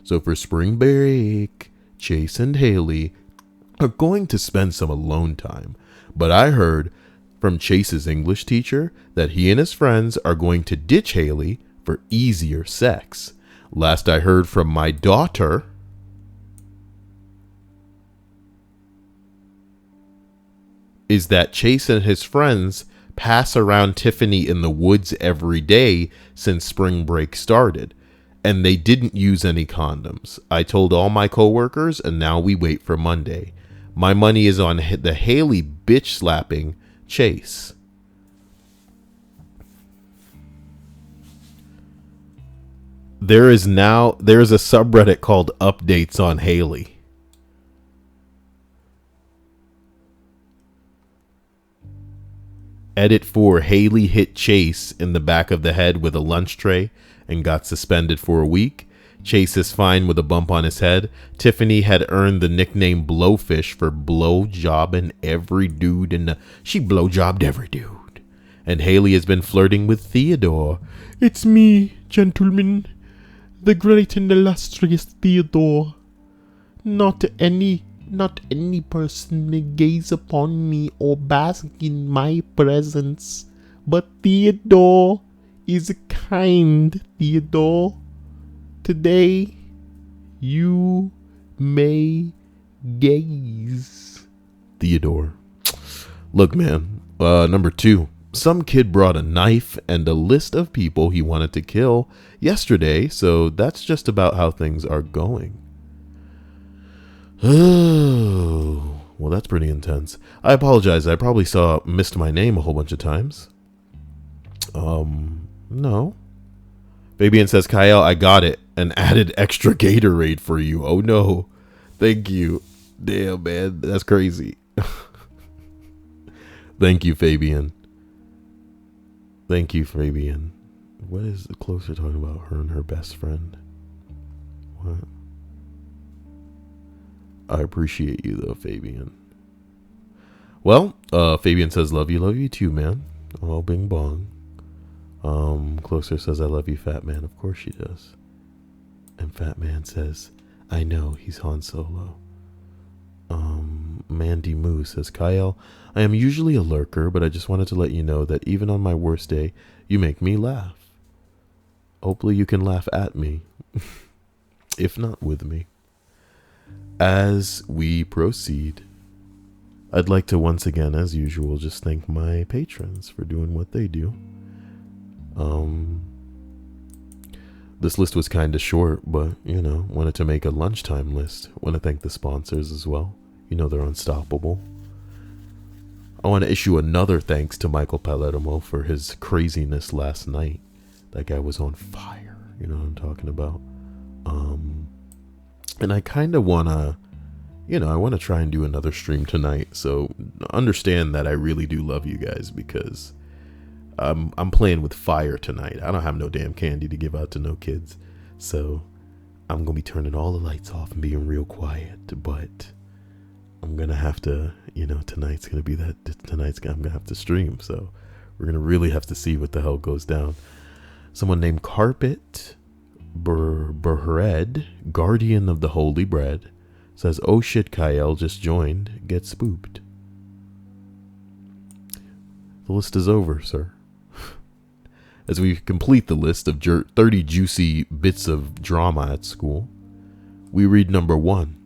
So for spring break, Chase and Haley are going to spend some alone time. But I heard from Chase's English teacher that he and his friends are going to ditch Haley for easier sex. Last I heard from my daughter, is that Chase and his friends pass around Tiffany in the woods every day since spring break started, and they didn't use any condoms. I told all my coworkers, and now we wait for Monday. My money is on the Haley bitch slapping Chase. There's a subreddit called Updates on Haley. Edit 4, Haley hit Chase in the back of the head with a lunch tray and got suspended for a week. Chase is fine with a bump on his head. Tiffany had earned the nickname Blowfish for blowjobbing every dude she blowjobbed every dude. And Haley has been flirting with Theodore. It's me, gentlemen, the great and illustrious Theodore. Not any person may gaze upon me or bask in my presence, but Theodore is kind, Theodore. Today, you may gaze. Theodore. Look, man, number 2. Some kid brought a knife and a list of people he wanted to kill yesterday, so that's just about how things are going. Oh, well, that's pretty intense. I apologize. I probably missed my name a whole bunch of times. No. Fabian says, Kyle, I got it and added extra Gatorade for you. Oh, no. Thank you. Damn, man. That's crazy. Thank you, Fabian. Thank you, Fabian. What is the closer talking about? Her and her best friend. What? I appreciate you, though, Fabian. Well, Fabian says, love you too, man. Oh, bing bong. Closer says, I love you, Fat Man. Of course she does. And Fat Man says, I know, he's Han Solo. Mandy Moo says, Kyle, I am usually a lurker, but I just wanted to let you know that even on my worst day, you make me laugh. Hopefully you can laugh at me, if not with me. As we proceed, I'd like to once again, as usual, just thank my patrons for doing what they do. This list was kind of short, but, wanted to make a lunchtime list. Want to thank the sponsors as well. They're unstoppable. I want to issue another thanks to Michael Palermo for his craziness last night. That guy was on fire. You know what I'm talking about? And I kind of want to, I want to try and do another stream tonight. So understand that I really do love you guys because I'm playing with fire tonight. I don't have no damn candy to give out to no kids. So I'm going to be turning all the lights off and being real quiet. But I'm gonna have to, I'm gonna have to stream. So we're gonna really have to see what the hell goes down. Someone named Carpet Berhed, Guardian of the Holy Bread, says, "Oh shit, Kyle just joined. Get spooked." The list is over, sir. As we complete the list of 30 juicy bits of drama at school, we read number 1.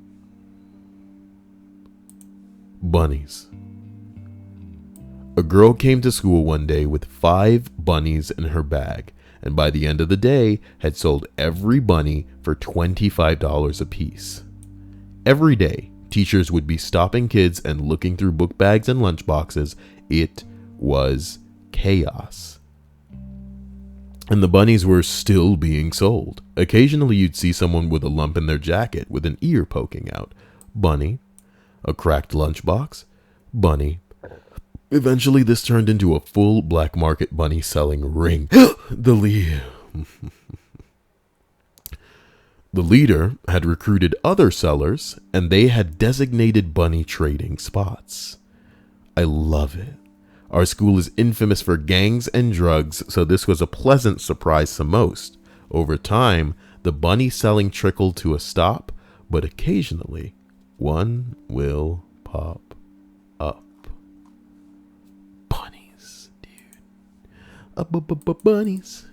Bunnies. A girl came to school one day with 5 bunnies in her bag, and by the end of the day had sold every bunny for $25 apiece. Every day, teachers would be stopping kids and looking through book bags and lunchboxes. It was chaos. And the bunnies were still being sold. Occasionally you'd see someone with a lump in their jacket with an ear poking out. Bunny. A cracked lunchbox. Bunny. Eventually this turned into a full black market bunny selling ring. The leader had recruited other sellers, and they had designated bunny trading spots. I love it. Our school is infamous for gangs and drugs, so this was a pleasant surprise to most. Over time, the bunny selling trickled to a stop, but occasionally, one will pop up. Bunnies, dude. Bunnies.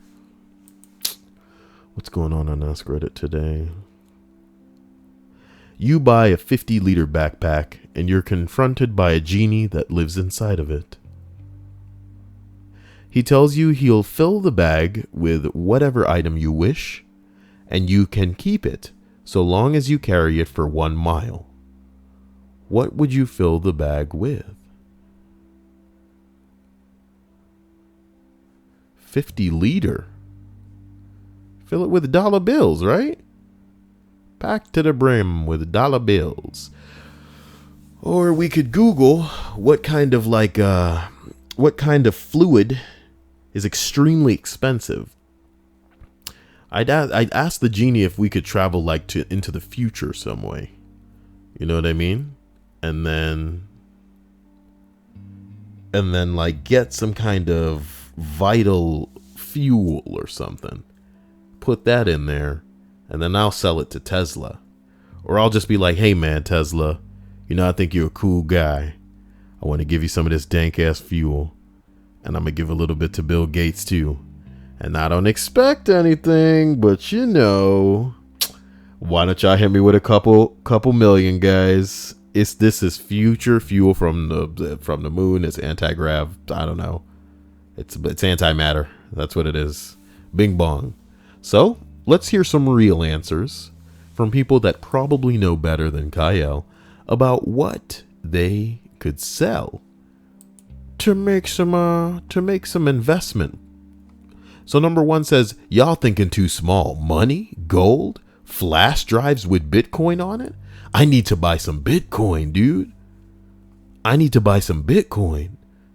What's going on AskReddit today? You buy a 50-liter backpack, and you're confronted by a genie that lives inside of it. He tells you he'll fill the bag with whatever item you wish, and you can keep it so long as you carry it for 1 mile. What would you fill the bag with? 50-liter. Fill it with dollar bills, right? Packed to the brim with dollar bills. Or we could Google what kind of fluid is extremely expensive. I'd ask the genie if we could travel into the future some way. You know what I mean? And then get some kind of vital fuel or something. Put that in there, and then I'll sell it to Tesla. Or I'll just be like, "Hey man, Tesla, I think you're a cool guy. I want to give you some of this dank ass fuel. And I'm going to give a little bit to Bill Gates too. And I don't expect anything, but why don't y'all hit me with a couple million, guys? This is future fuel from the moon. It's anti-grav. I don't know. It's antimatter. That's what it is. Bing bong. So let's hear some real answers from people that probably know better than Kyle about what they could sell to make some investment. So number 1 says, y'all thinking too small. Money, gold, flash drives with Bitcoin on it. I need to buy some Bitcoin, dude. I need to buy some Bitcoin.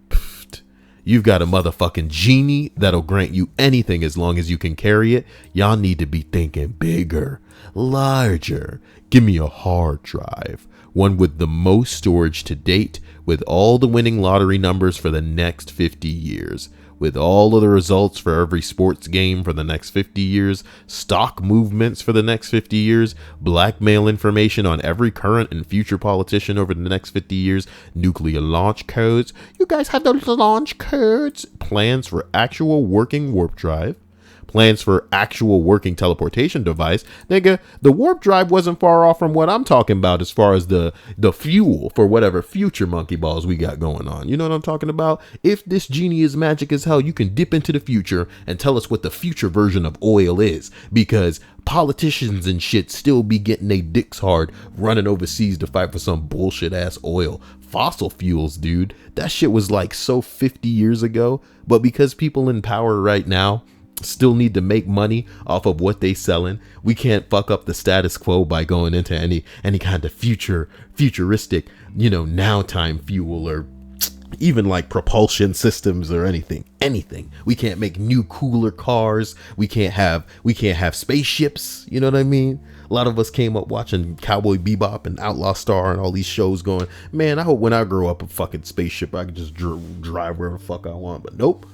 Pfft. You've got a motherfucking genie that'll grant you anything as long as you can carry it. Y'all need to be thinking bigger, larger. Give me a hard drive, one with the most storage to date, with all the winning lottery numbers for the next 50 years, with all of the results for every sports game for the next 50 years, stock movements for the next 50 years, blackmail information on every current and future politician over the next 50 years, nuclear launch codes. You guys have those launch codes? Plans for actual working warp drive. Plans for actual working teleportation device. Nigga, the warp drive wasn't far off from what I'm talking about as far as the fuel for whatever future monkey balls we got going on. You know what I'm talking about? If this genie is magic as hell, you can dip into the future and tell us what the future version of oil is, because politicians and shit still be getting their dicks hard running overseas to fight for some bullshit ass oil. Fossil fuels, dude. That shit was like so 50 years ago, but because people in power right now still need to make money off of what they selling, we can't fuck up the status quo by going into any kind of futuristic, now time fuel or even like propulsion systems or anything. We can't make new cooler cars. We can't have spaceships. You know what I mean? A lot of us came up watching Cowboy Bebop and Outlaw Star and all these shows going, man, I hope when I grow up a fucking spaceship, I can just drive wherever the fuck I want. But nope.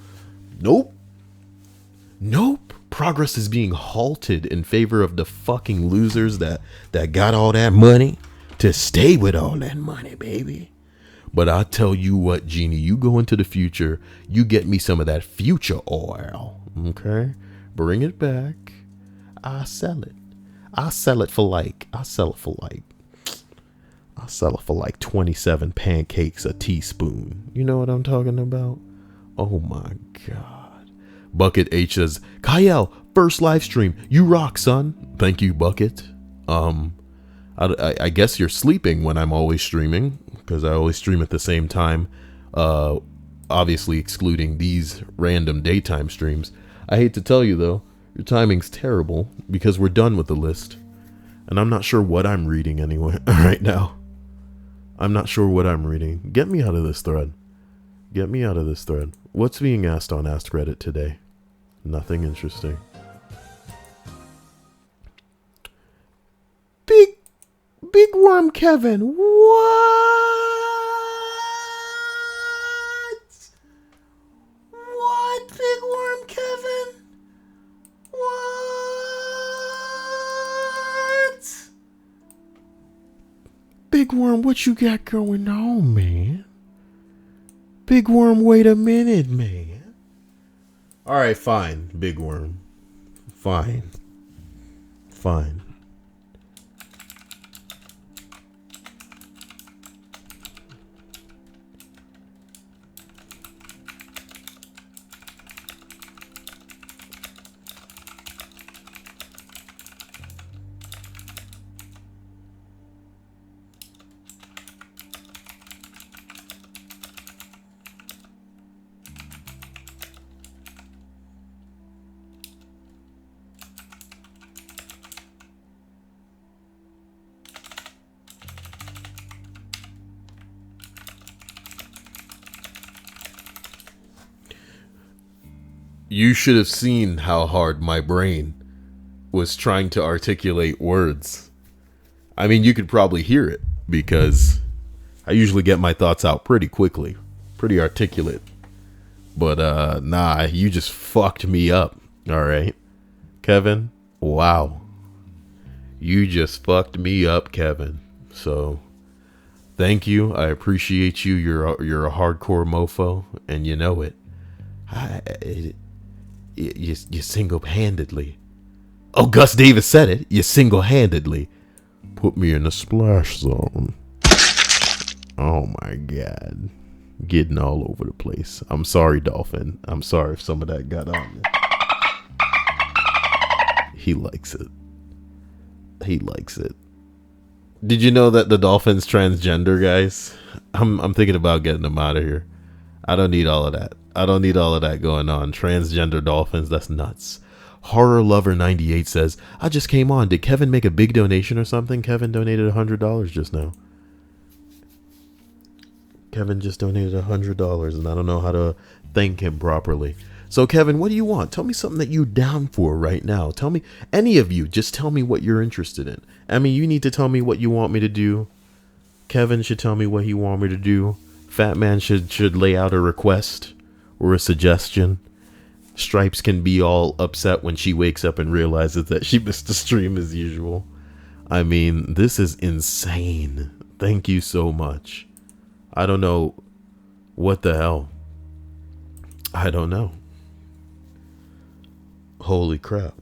Progress is being halted in favor of the fucking losers that got all that money to stay with all that money, baby. But I tell you what, Genie, you go into the future, you get me some of that future oil, okay? Bring it back. I'll sell it for like 27 pancakes a teaspoon. You know what I'm talking about? Oh my God. Bucket H says, Kyle, first live stream. You rock, son. Thank you, Bucket. I guess you're sleeping when I'm always streaming, because I always stream at the same time, obviously excluding these random daytime streams. I hate to tell you, though, your timing's terrible, because we're done with the list. And I'm not sure what I'm reading anyway right now. I'm not sure what I'm reading. Get me out of this thread. What's being asked on AskReddit today? Nothing interesting. Big Worm Kevin, what, Big Worm Kevin, what, Big Worm, what you got going on, man? Big Worm, wait a minute, man. All right, fine, Big Worm, fine. You should have seen how hard my brain was trying to articulate words. I mean, you could probably hear it, because I usually get my thoughts out pretty quickly, pretty articulate. But nah, you just fucked me up. All right, Kevin. Wow, you just fucked me up, Kevin. So thank you. I appreciate you. You're a hardcore mofo, and you know it. You single-handedly. Oh, Gus Davis said it. You single-handedly put me in the splash zone. Oh my God. Getting all over the place. I'm sorry, Dolphin. I'm sorry if some of that got on me. He likes it. Did you know that the Dolphin's transgender, guys? I'm thinking about getting him out of here. I don't need all of that. Going on. Transgender dolphins, that's nuts. Horror Lover 98 says, I just came on. Did Kevin make a big donation or something? Kevin donated $100 just now. Kevin just donated $100, and I don't know how to thank him properly. So, Kevin, what do you want? Tell me something that you're down for right now. Tell me, any of you, just tell me what you're interested in. I mean, you need to tell me what you want me to do. Kevin should tell me what he wants me to do. Fat Man should lay out a request or a suggestion. Stripes can be all upset when she wakes up and realizes that she missed the stream as usual. I mean, this is insane. Thank you so much. I don't know what the hell. I don't know. Holy crap.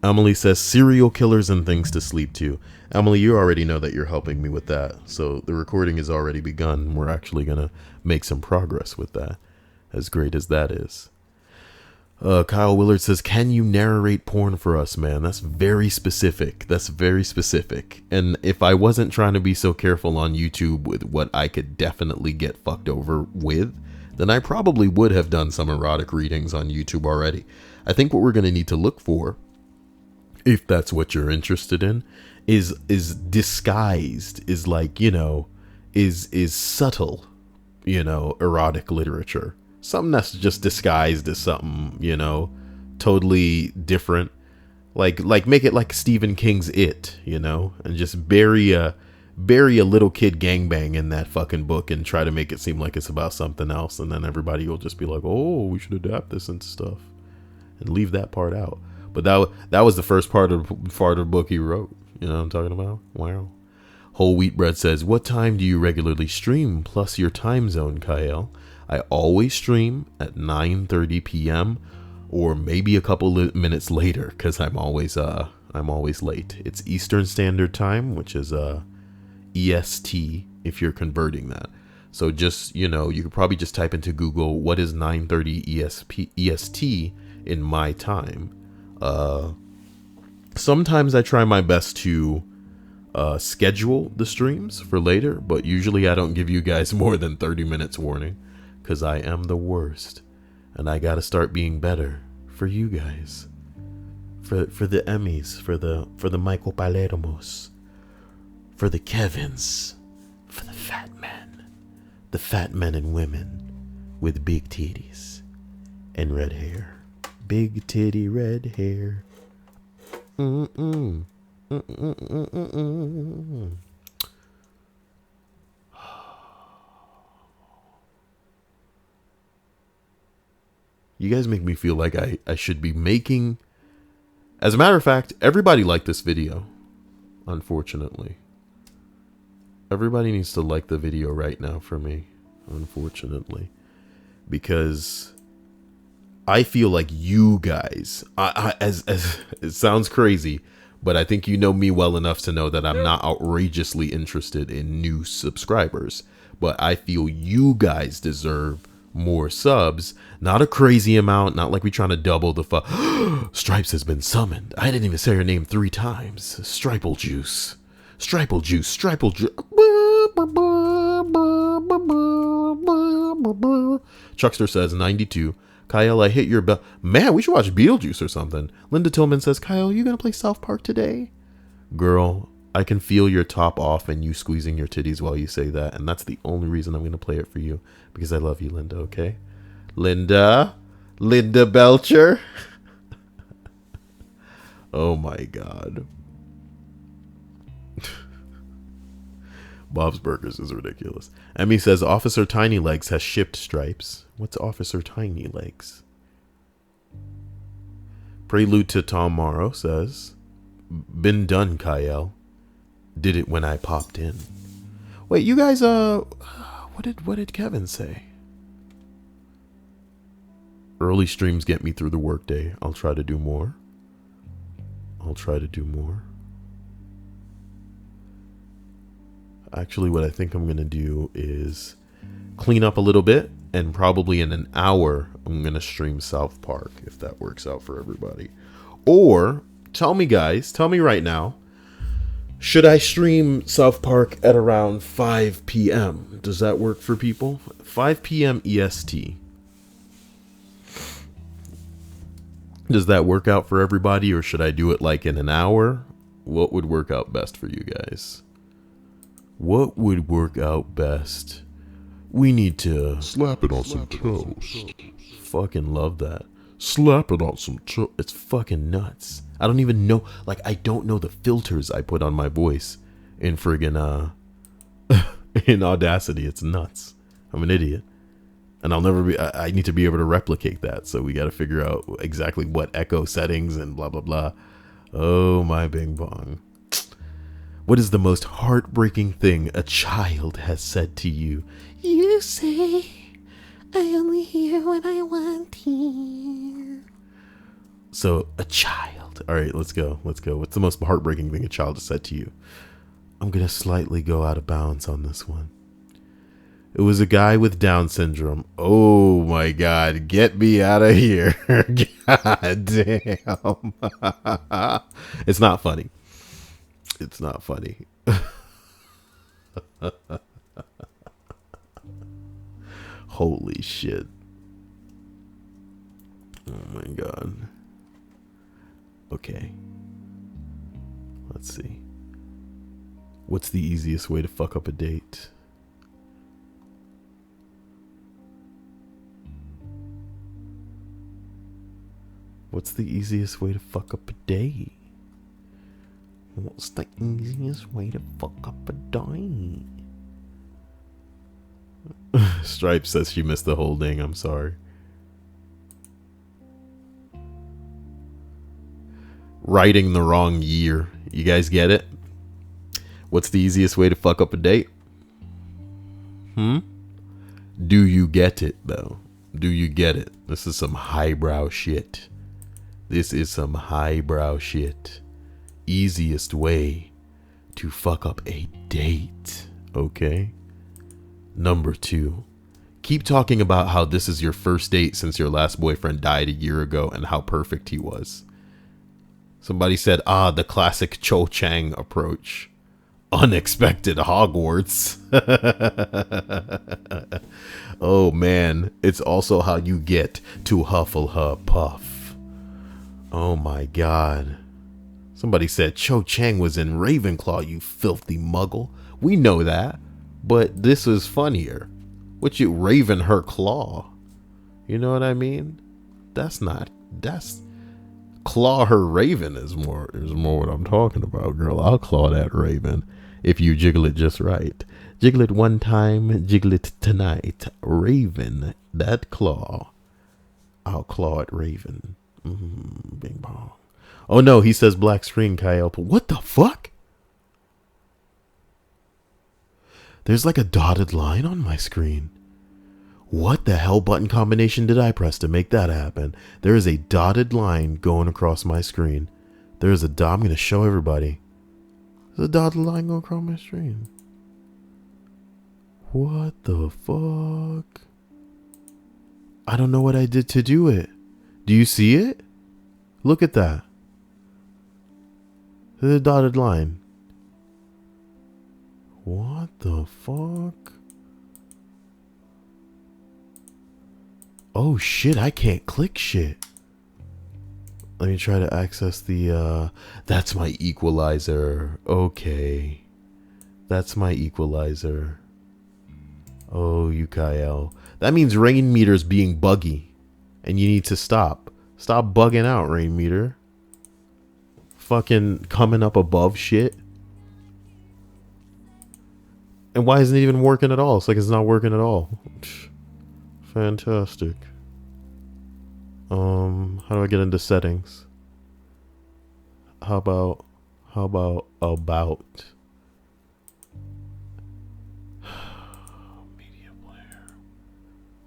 Emily says serial killers and things to sleep to. Emily, you already know that you're helping me with that. So the recording has already begun. We're actually going to make some progress with that. As great as that is. Kyle Willard says, can you narrate porn for us, man? That's very specific. And if I wasn't trying to be so careful on YouTube with what I could definitely get fucked over with, then I probably would have done some erotic readings on YouTube already. I think what we're going to need to look for, if that's what you're interested in, is disguised, is like, you know, is subtle, you know, erotic literature. Something that's just disguised as something, you know, totally different. Like make it like Stephen King's It, you know, and just bury a little kid gangbang in that fucking book and try to make it seem like it's about something else, and then everybody will just be like, oh, we should adapt this into stuff, and leave that part out. But that was the first part of the book he wrote. You know what I'm talking about? Wow. Whole Wheat Bread says, what time do you regularly stream plus your time zone, Kyle? I always stream at 9:30 p.m. or maybe a couple minutes later, because I'm always late. It's Eastern Standard Time, which is EST if you're converting that. So just, you know, you could probably just type into Google what is 9:30 EST in my time. Sometimes I try my best to schedule the streams for later, but usually I don't give you guys more than 30 minutes warning, because I am the worst, and I gotta start being better for you guys, for the Emmys, for the Michael Palermos, for the Kevins, for the fat men and women with big titties and red hair, big titty red hair. You guys make me feel like I should be making... As a matter of fact, everybody liked this video, unfortunately. Everybody needs to like the video right now for me, unfortunately. Because I feel like you guys, as it sounds crazy, but I think you know me well enough to know that I'm not outrageously interested in new subscribers. But I feel you guys deserve more subs, not a crazy amount, not like we trying to double the Stripes has been summoned. I didn't even say her name 3 times. Striple Juice. Striple Juice. Striple Juice. Chuckster says 92. Kyle, I hit your bell. Man, we should watch Beetlejuice or something. Linda Tillman says, Kyle, you gonna play South Park today? Girl, I can feel your top off and you squeezing your titties while you say that, and that's the only reason I'm gonna play it for you, because I love you, Linda, okay? Linda Belcher. Oh my God. Bob's Burgers is ridiculous. Emmy says, Officer Tiny Legs has shipped Stripes. What's Officer Tiny Legs? Prelude to Tom Morrow says, been done, Kyle. Did it when I popped in. Wait, you guys, what did Kevin say? Early streams get me through the workday. I'll try to do more. Actually, what I think I'm going to do is clean up a little bit, and probably in an hour, I'm going to stream South Park, if that works out for everybody. Or, tell me right now, should I stream South Park at around 5 p.m.? Does that work for people? 5 p.m. EST. Does that work out for everybody, or should I do it like in an hour? What would work out best for you guys? What would work out best? We need to slap it on some toast. Fucking love that. Slap it on some toast. It's fucking nuts. I don't even know, like, I don't know the filters I put on my voice in friggin' in Audacity. It's nuts. I'm an idiot. And I'll never be, I need to be able to replicate that. So we got to figure out exactly what echo settings and blah, blah, blah. Oh, my bing bong. What is the most heartbreaking thing a child has said to you? You say, I only hear what I want to hear. So, a child. All right, let's go. What's the most heartbreaking thing a child has said to you? I'm going to slightly go out of bounds on this one. It was a guy with Down syndrome. Oh my God, get me out of here. God damn. It's not funny. It's not funny. Holy shit. Oh my God. Okay. Let's see. What's the easiest way to fuck up a date? What's the easiest way to fuck up a day? What's the easiest way to fuck up a day? Stripe says she missed the whole thing. I'm sorry. Writing the wrong year. You guys get it? What's the easiest way to fuck up a date? Do you get it, though? Do you get it? This is some highbrow shit. This is some highbrow shit. Easiest way to fuck up a date. Okay? Number 2. Keep talking about how this is your first date since your last boyfriend died a year ago and how perfect he was. Somebody said, the classic Cho Chang approach. Unexpected Hogwarts. Oh man, it's also how you get to Hufflepuff. Oh my god. Somebody said Cho Chang was in Ravenclaw, you filthy muggle. We know that, but this is funnier. What you Raven her claw? You know what I mean? That's claw her raven is more what I'm talking about, girl. I'll claw that raven if you jiggle it just right. Jiggle it one time, jiggle it tonight. Raven, that claw. I'll claw it, raven. Bing bong. Oh no, he says black screen, Kyle. What the fuck? There's like a dotted line on my screen. What the hell button combination did I press to make that happen? There is a dotted line going across my screen. There is a dot. I'm going to show everybody. There's a dotted line going across my screen. What the fuck? I don't know what I did to do it. Do you see it? Look at that. There's a dotted line. What the fuck? Oh shit, I can't click shit. Let me try to access the, that's my equalizer. Okay. That's my equalizer. Oh, Kyle. That means rain meter's being buggy. And you need to stop. Stop bugging out, rain meter. Fucking coming up above shit. And why isn't it even working at all? It's like it's not working at all. Fantastic. How do I get into settings? How about media player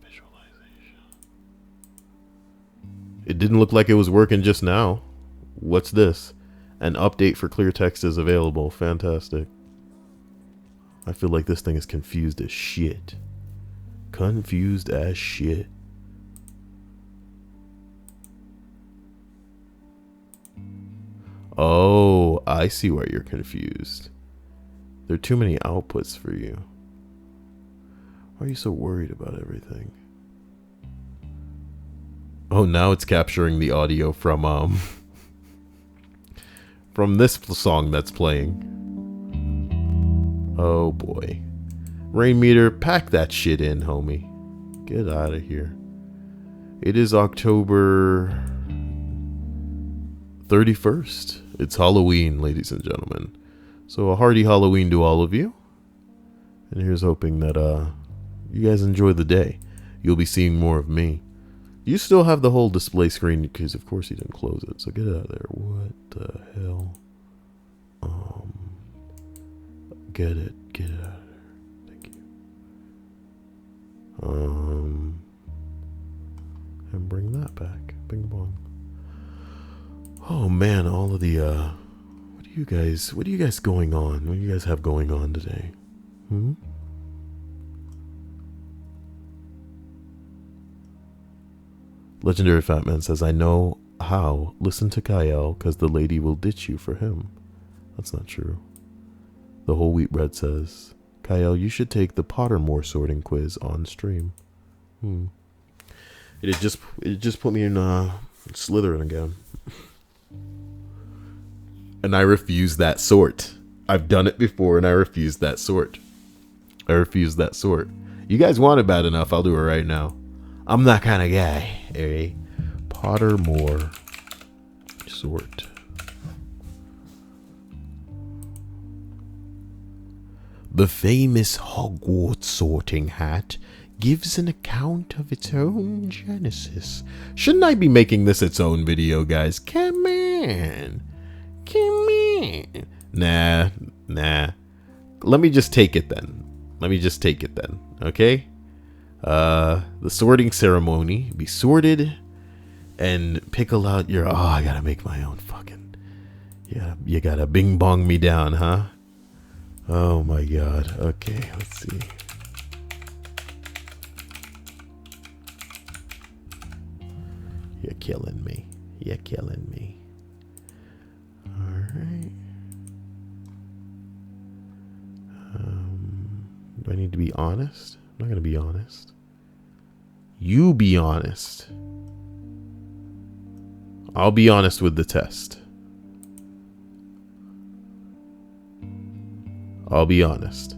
visualization. It didn't look like it was working just now. What's this? An update for clear text is available. Fantastic. I feel like this thing is confused as shit. Confused as shit. Oh, I see why you're confused. There are too many outputs for you. Why are you so worried about everything? Oh, now it's capturing the audio from this song that's playing. Oh boy. Rain meter, pack that shit in, homie. Get out of here. It is October 31st. It's Halloween, ladies and gentlemen. So a hearty Halloween to all of you. And here's hoping that you guys enjoy the day. You'll be seeing more of me. You still have the whole display screen because of course you didn't close it. So get out of there. What the hell? Get it out of there. Thank you. And bring that back. Bing bong. Oh man, all of the what do you guys going on? What do you guys have going on today? Legendary Fat Man says, I know how. Listen to Kyle, because the lady will ditch you for him. That's not true. The Whole Wheat Bread says, Kyle, you should take the Pottermore sorting quiz on stream. It just put me in Slytherin again. And I refuse that sort. I've done it before and I refuse that sort. You guys want it bad enough, I'll do it right now. I'm that kind of guy. Pottermore Sort. The famous Hogwarts sorting hat gives an account of its own genesis. Shouldn't I be making this its own video, guys? Come on. Come on. Nah. Let me just take it then. Okay? The sorting ceremony. Be sorted and pickle out your... Oh, I gotta make my own fucking... Yeah, you gotta bing bong me down, huh? Oh my god. Okay, let's see. You're killing me. Alright. Do I need to be honest? I'm not gonna be honest. You be honest. I'll be honest with the test. I'll be honest.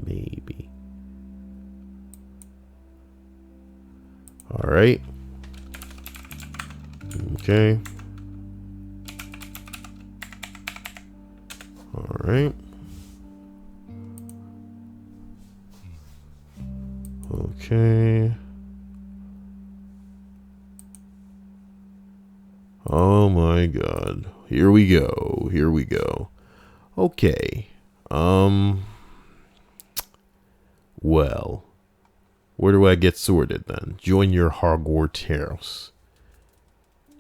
Maybe. Alright. Okay. Alright. Okay. Oh my god. Here we go. Okay. Well. Where do I get sorted then? Join your Hogwarts house.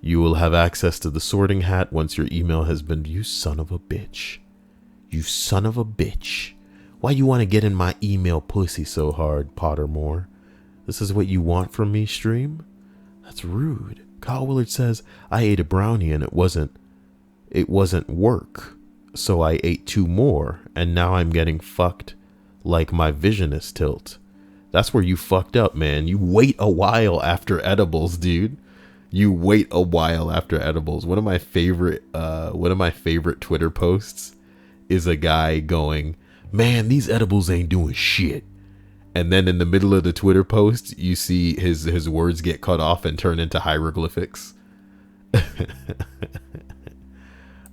You will have access to the sorting hat once your email has been... You son of a bitch. You son of a bitch. Why you want to get in my email pussy so hard, Pottermore? This is what you want from me, stream? That's rude. Kyle Willard says, I ate a brownie and it wasn't work. So I ate 2 more and now I'm getting fucked like my vision is tilt. That's where you fucked up, man. You wait a while after edibles, dude. You wait a while after edibles. One of my favorite Twitter posts is a guy going, man, these edibles ain't doing shit. And then in the middle of the Twitter post, you see his words get cut off and turn into hieroglyphics.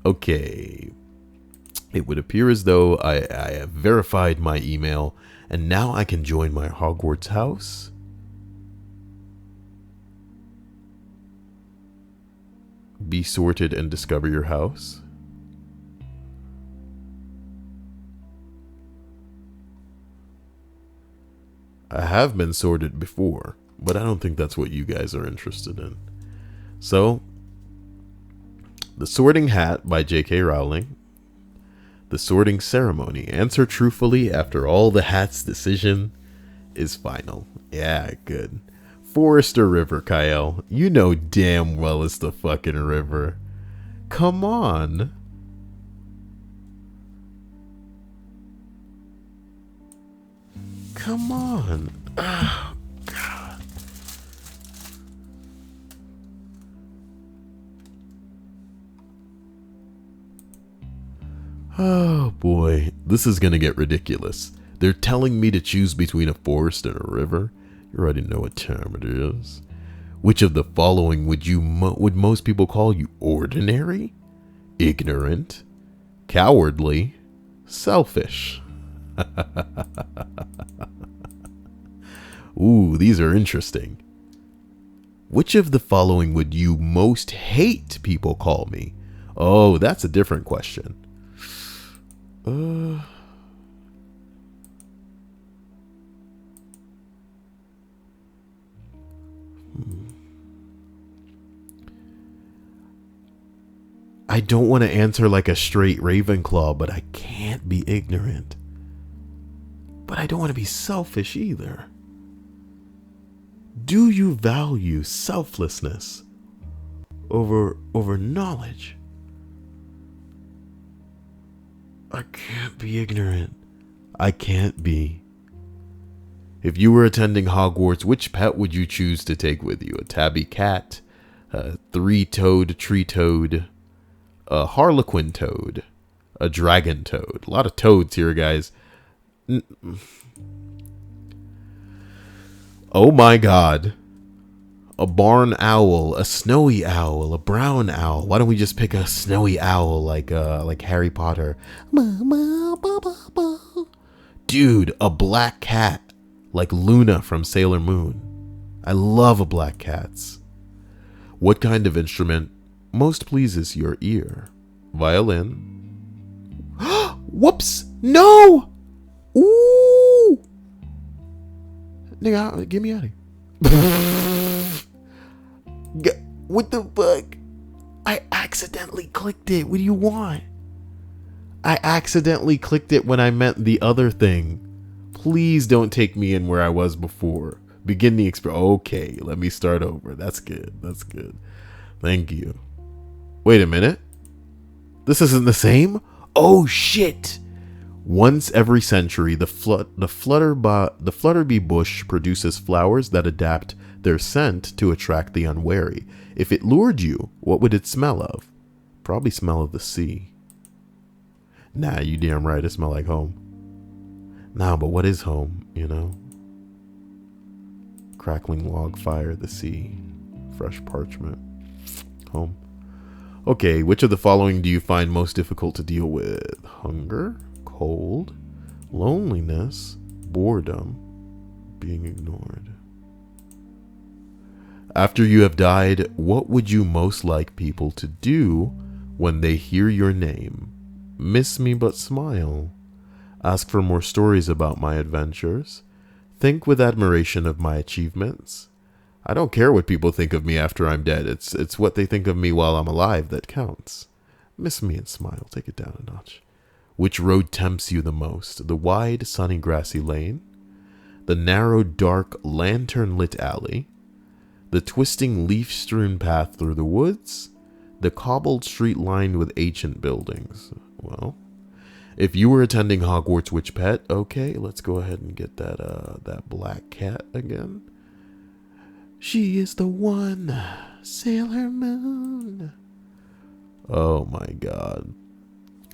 Okay. It would appear as though I have verified my email, and now I can join my Hogwarts house. Be sorted and discover your house. I have been sorted before, but I don't think that's what you guys are interested in. So, The Sorting Hat by J.K. Rowling. The Sorting Ceremony. Answer truthfully after all the hat's decision is final. Yeah, good. Forest or river, Kyle? You know damn well it's the fucking river. Come on. Come on. Oh, God. Oh, boy. This is going to get ridiculous. They're telling me to choose between a forest and a river. You already know what time it is. Which of the following would most people call you? Ordinary? Ignorant? Cowardly? Selfish? Ooh, these are interesting. Which of the following would you most hate people call me? Oh, that's a different question. I don't want to answer like a straight Ravenclaw, but I can't be ignorant. But I don't want to be selfish either. Do you value selflessness over knowledge? I can't be ignorant. I can't be. If you were attending Hogwarts, which pet would you choose to take with you? A tabby cat, a 3-toed tree toad, a harlequin toad, a dragon toad. A lot of toads here, guys. Oh my god. A barn owl, a snowy owl, a brown owl. Why don't we just pick a snowy owl like Harry Potter? Dude, a black cat like Luna from Sailor Moon. I love black cats. What kind of instrument most pleases your ear? Violin. Whoops! No! Ooh! Nigga, get me out of here. What the fuck? I accidentally clicked it. What do you want? I accidentally clicked it when I meant the other thing. Please don't take me in where I was before. Begin the Okay, let me start over. That's good. That's good. Thank you. Wait a minute. This isn't the same? Oh shit! Once every century, the flutterbee bush produces flowers that adapt their scent to attract the unwary. If it lured you, what would it smell of? Probably smell of the sea. Nah, you damn right, it smell like home. Nah, but what is home, you know? Crackling log fire, the sea, fresh parchment, home. Okay, which of the following do you find most difficult to deal with? Hunger, cold, loneliness, boredom, being ignored. After you have died, what would you most like people to do when they hear your name? Miss me but smile. Ask for more stories about my adventures. Think with admiration of my achievements. I don't care what people think of me after I'm dead. It's what they think of me while I'm alive that counts. Miss me and smile. Take it down a notch. Which road tempts you the most? The wide, sunny, grassy lane? The narrow, dark, lantern-lit alley? The twisting, leaf-strewn path through the woods? The cobbled street lined with ancient buildings? Well, if you were attending Hogwarts, which pet? Okay, let's go ahead and get that black cat again. She is the one, Sailor Moon. Oh my god.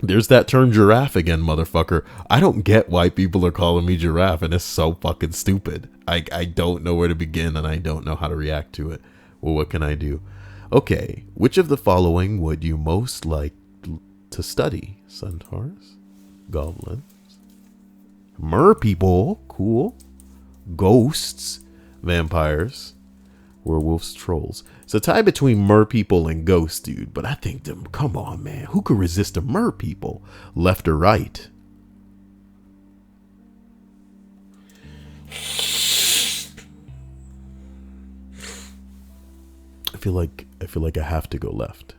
There's that term giraffe again, motherfucker. I don't get why people are calling me giraffe, and it's so fucking stupid. I don't know where to begin, and I don't know how to react to it. Well, what can I do? Okay, which of the following would you most like to study? Centaurs? Goblins? Mer people? Cool. Ghosts? Vampires? Werewolves? Trolls? It's a tie between mer people and ghosts, dude. But I think them, come on, man. Who could resist a mer people? Left or right? I feel like I have to go left.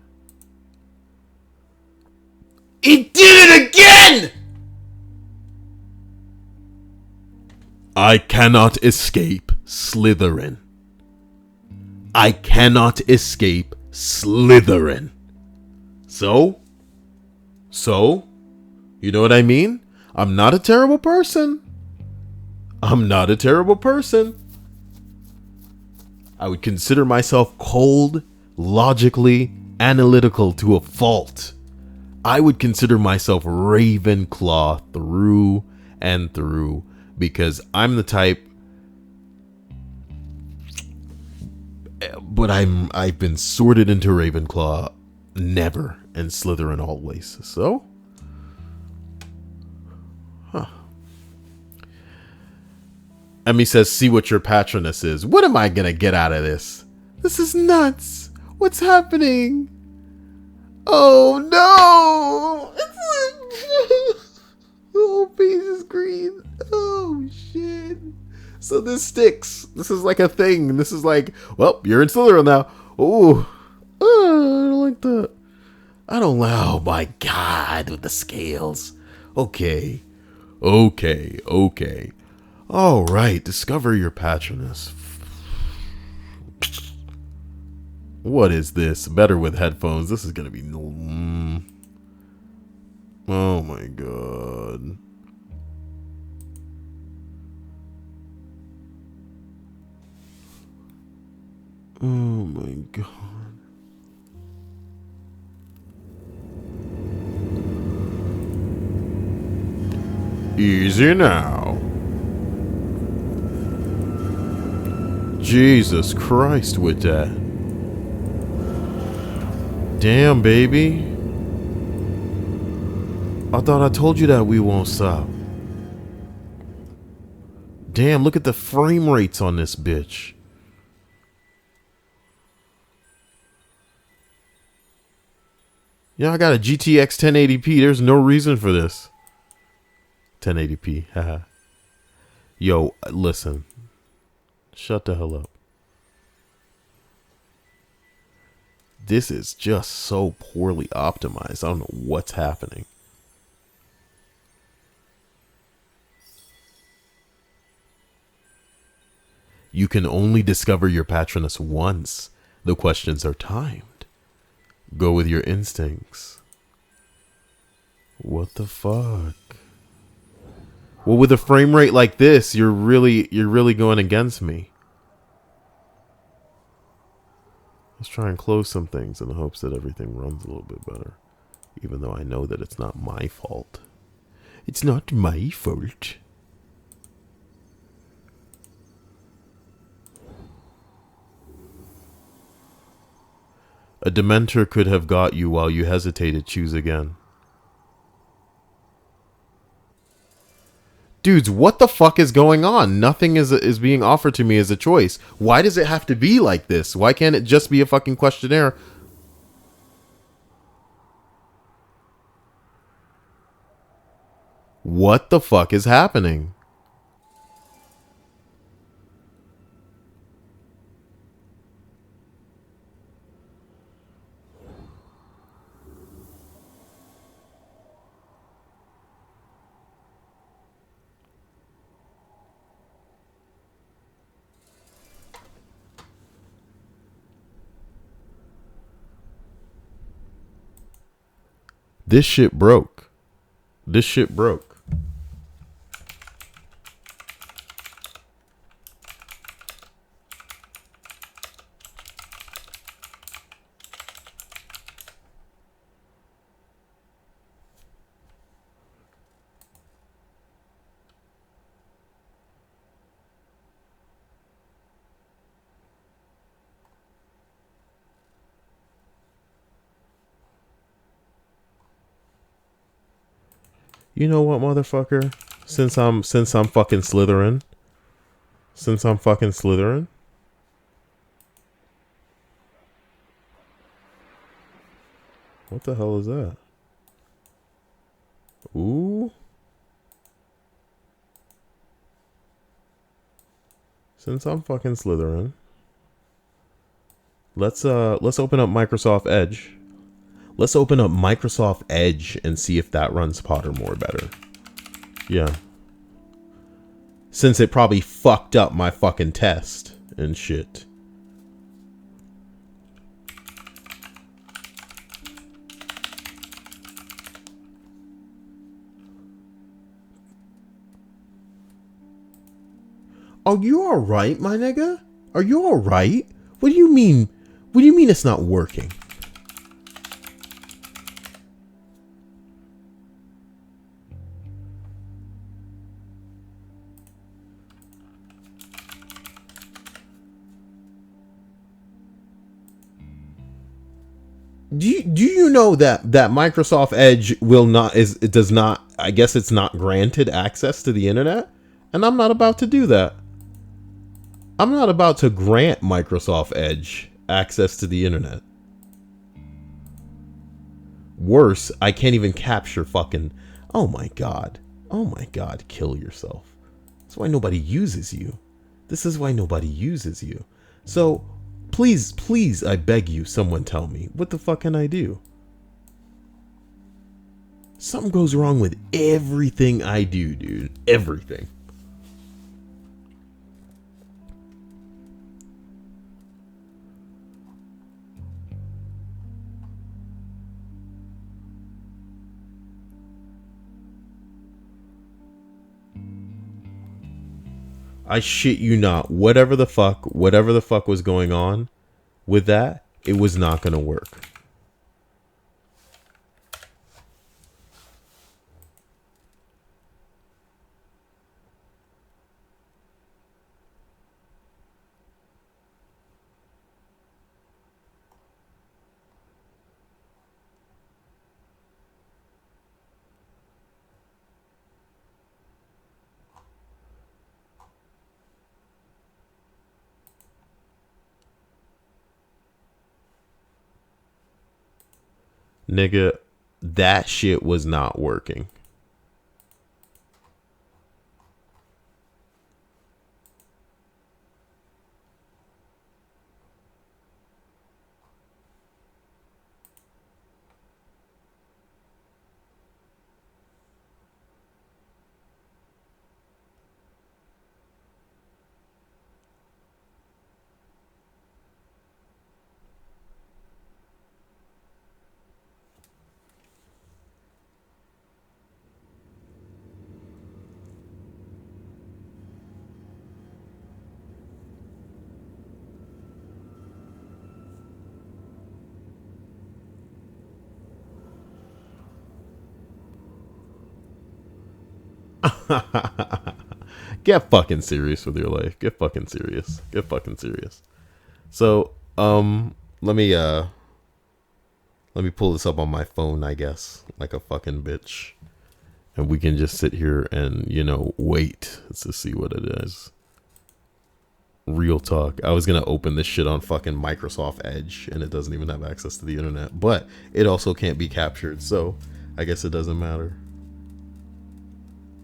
It did it again! I cannot escape Slytherin. I cannot escape Slytherin. So, you know what I mean? I'm not a terrible person. I'm not a terrible person. I would consider myself cold, logically analytical to a fault. I would consider myself Ravenclaw through and through because I'm the type. But I've been sorted into Ravenclaw never and Slytherin always. So, Emmy says, see what your patroness is. What am I gonna get out of this? This is nuts. What's happening? Oh no! The whole page is green. Oh shit. So this sticks. This is like a thing. This is like, well, you're in Slytherin now. Ooh. I don't like that. I don't like, oh my god, with the scales. Okay. All right, discover your patroness. What is this? Better with headphones. This is gonna be oh my god. Oh my god. Easy now. Jesus Christ with that. Damn, baby. I thought I told you that we won't stop. Damn, look at the frame rates on this bitch. Yeah, I got a GTX 1080p. There's no reason for this. 1080p, haha. Yo, listen. Shut the hell up. This is just so poorly optimized. I don't know what's happening. You can only discover your Patronus once. The questions are timed. Go with your instincts. What the fuck? Well, with a frame rate like this, you're really going against me. Let's try and close some things in the hopes that everything runs a little bit better. Even though I know that it's not my fault. It's not my fault. A Dementor could have got you while you hesitated. Choose again. Dudes, what the fuck is going on? Nothing is being offered to me as a choice. Why does it have to be like this? Why can't it just be a fucking questionnaire? What the fuck is happening? This shit broke. This shit broke. You know what, motherfucker? Since I'm fucking Slytherin. Since I'm fucking Slytherin. What the hell is that? Ooh. Since I'm fucking Slytherin. Let's open up Microsoft Edge. Let's open up Microsoft Edge and see if that runs Pottermore better. Yeah. Since it probably fucked up my fucking test and shit. Are you alright, my nigga? Are you alright? What do you mean? What do you mean it's not working? Do you know that Microsoft Edge will not it does not, I guess it's not granted access to the internet? And I'm not about to do that. I'm not about to grant Microsoft Edge access to the internet. Worse, I can't even capture fucking... Oh my god. Oh my god, kill yourself. That's why nobody uses you. This is why nobody uses you. So, please, please, I beg you, someone tell me, what the fuck can I do? Something goes wrong with everything I do, dude. Everything. I shit you not. Whatever the fuck was going on with that, it was not going to work. Nigga, that shit was not working. Get fucking serious with your life. Get fucking serious. Get fucking serious. So, let me pull this up on my phone, I guess, like a fucking bitch. And we can just sit here and, wait to see what it is. Real talk. I was going to open this shit on fucking Microsoft Edge, and it doesn't even have access to the internet. But it also can't be captured, so I guess it doesn't matter.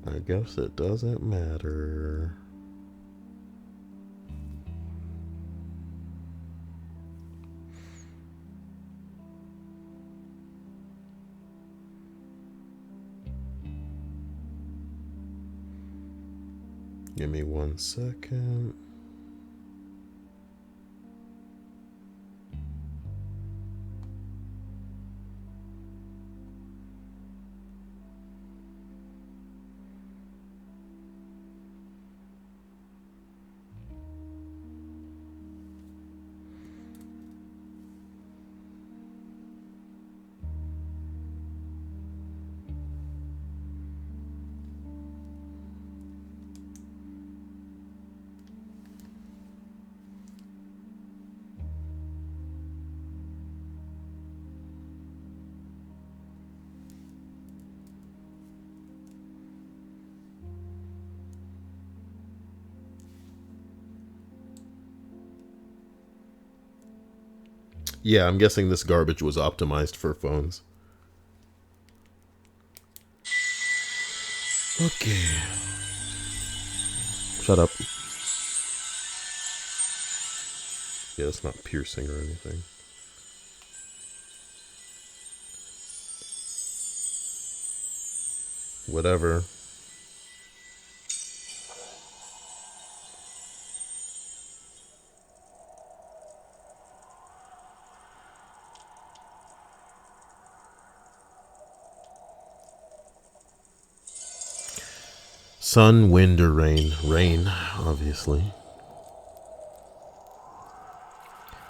I guess it doesn't matter. Give me 1 second. Yeah, I'm guessing this garbage was optimized for phones. Okay. Shut up. Yeah, it's not piercing or anything. Whatever. Sun, wind, or rain? Rain, obviously.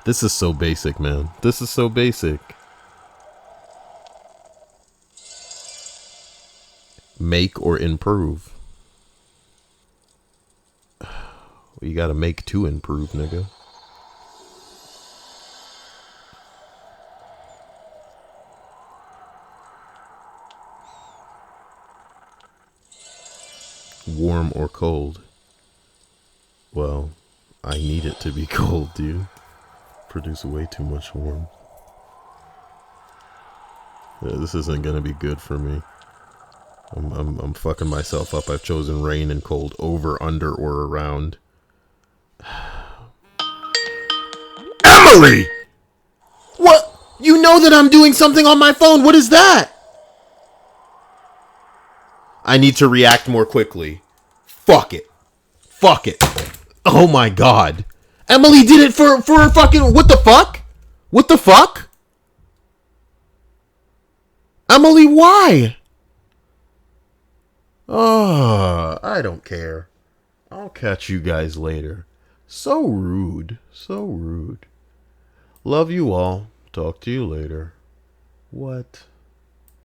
This is so basic, man. This is so basic. Make or improve. You gotta make to improve, nigga. Warm or cold? Well, I need it to be cold, dude. Produce way too much warmth. Yeah, this isn't gonna be good for me. I'm fucking myself up. I've chosen rain and cold over, under, or around. Emily! What? You know that I'm doing something on my phone. What is that? I need to react more quickly. Fuck it. Fuck it. Oh my god. Emily did it for fucking... What the fuck? What the fuck? Emily, why? Oh, I don't care. I'll catch you guys later. So rude. So rude. Love you all. Talk to you later. What?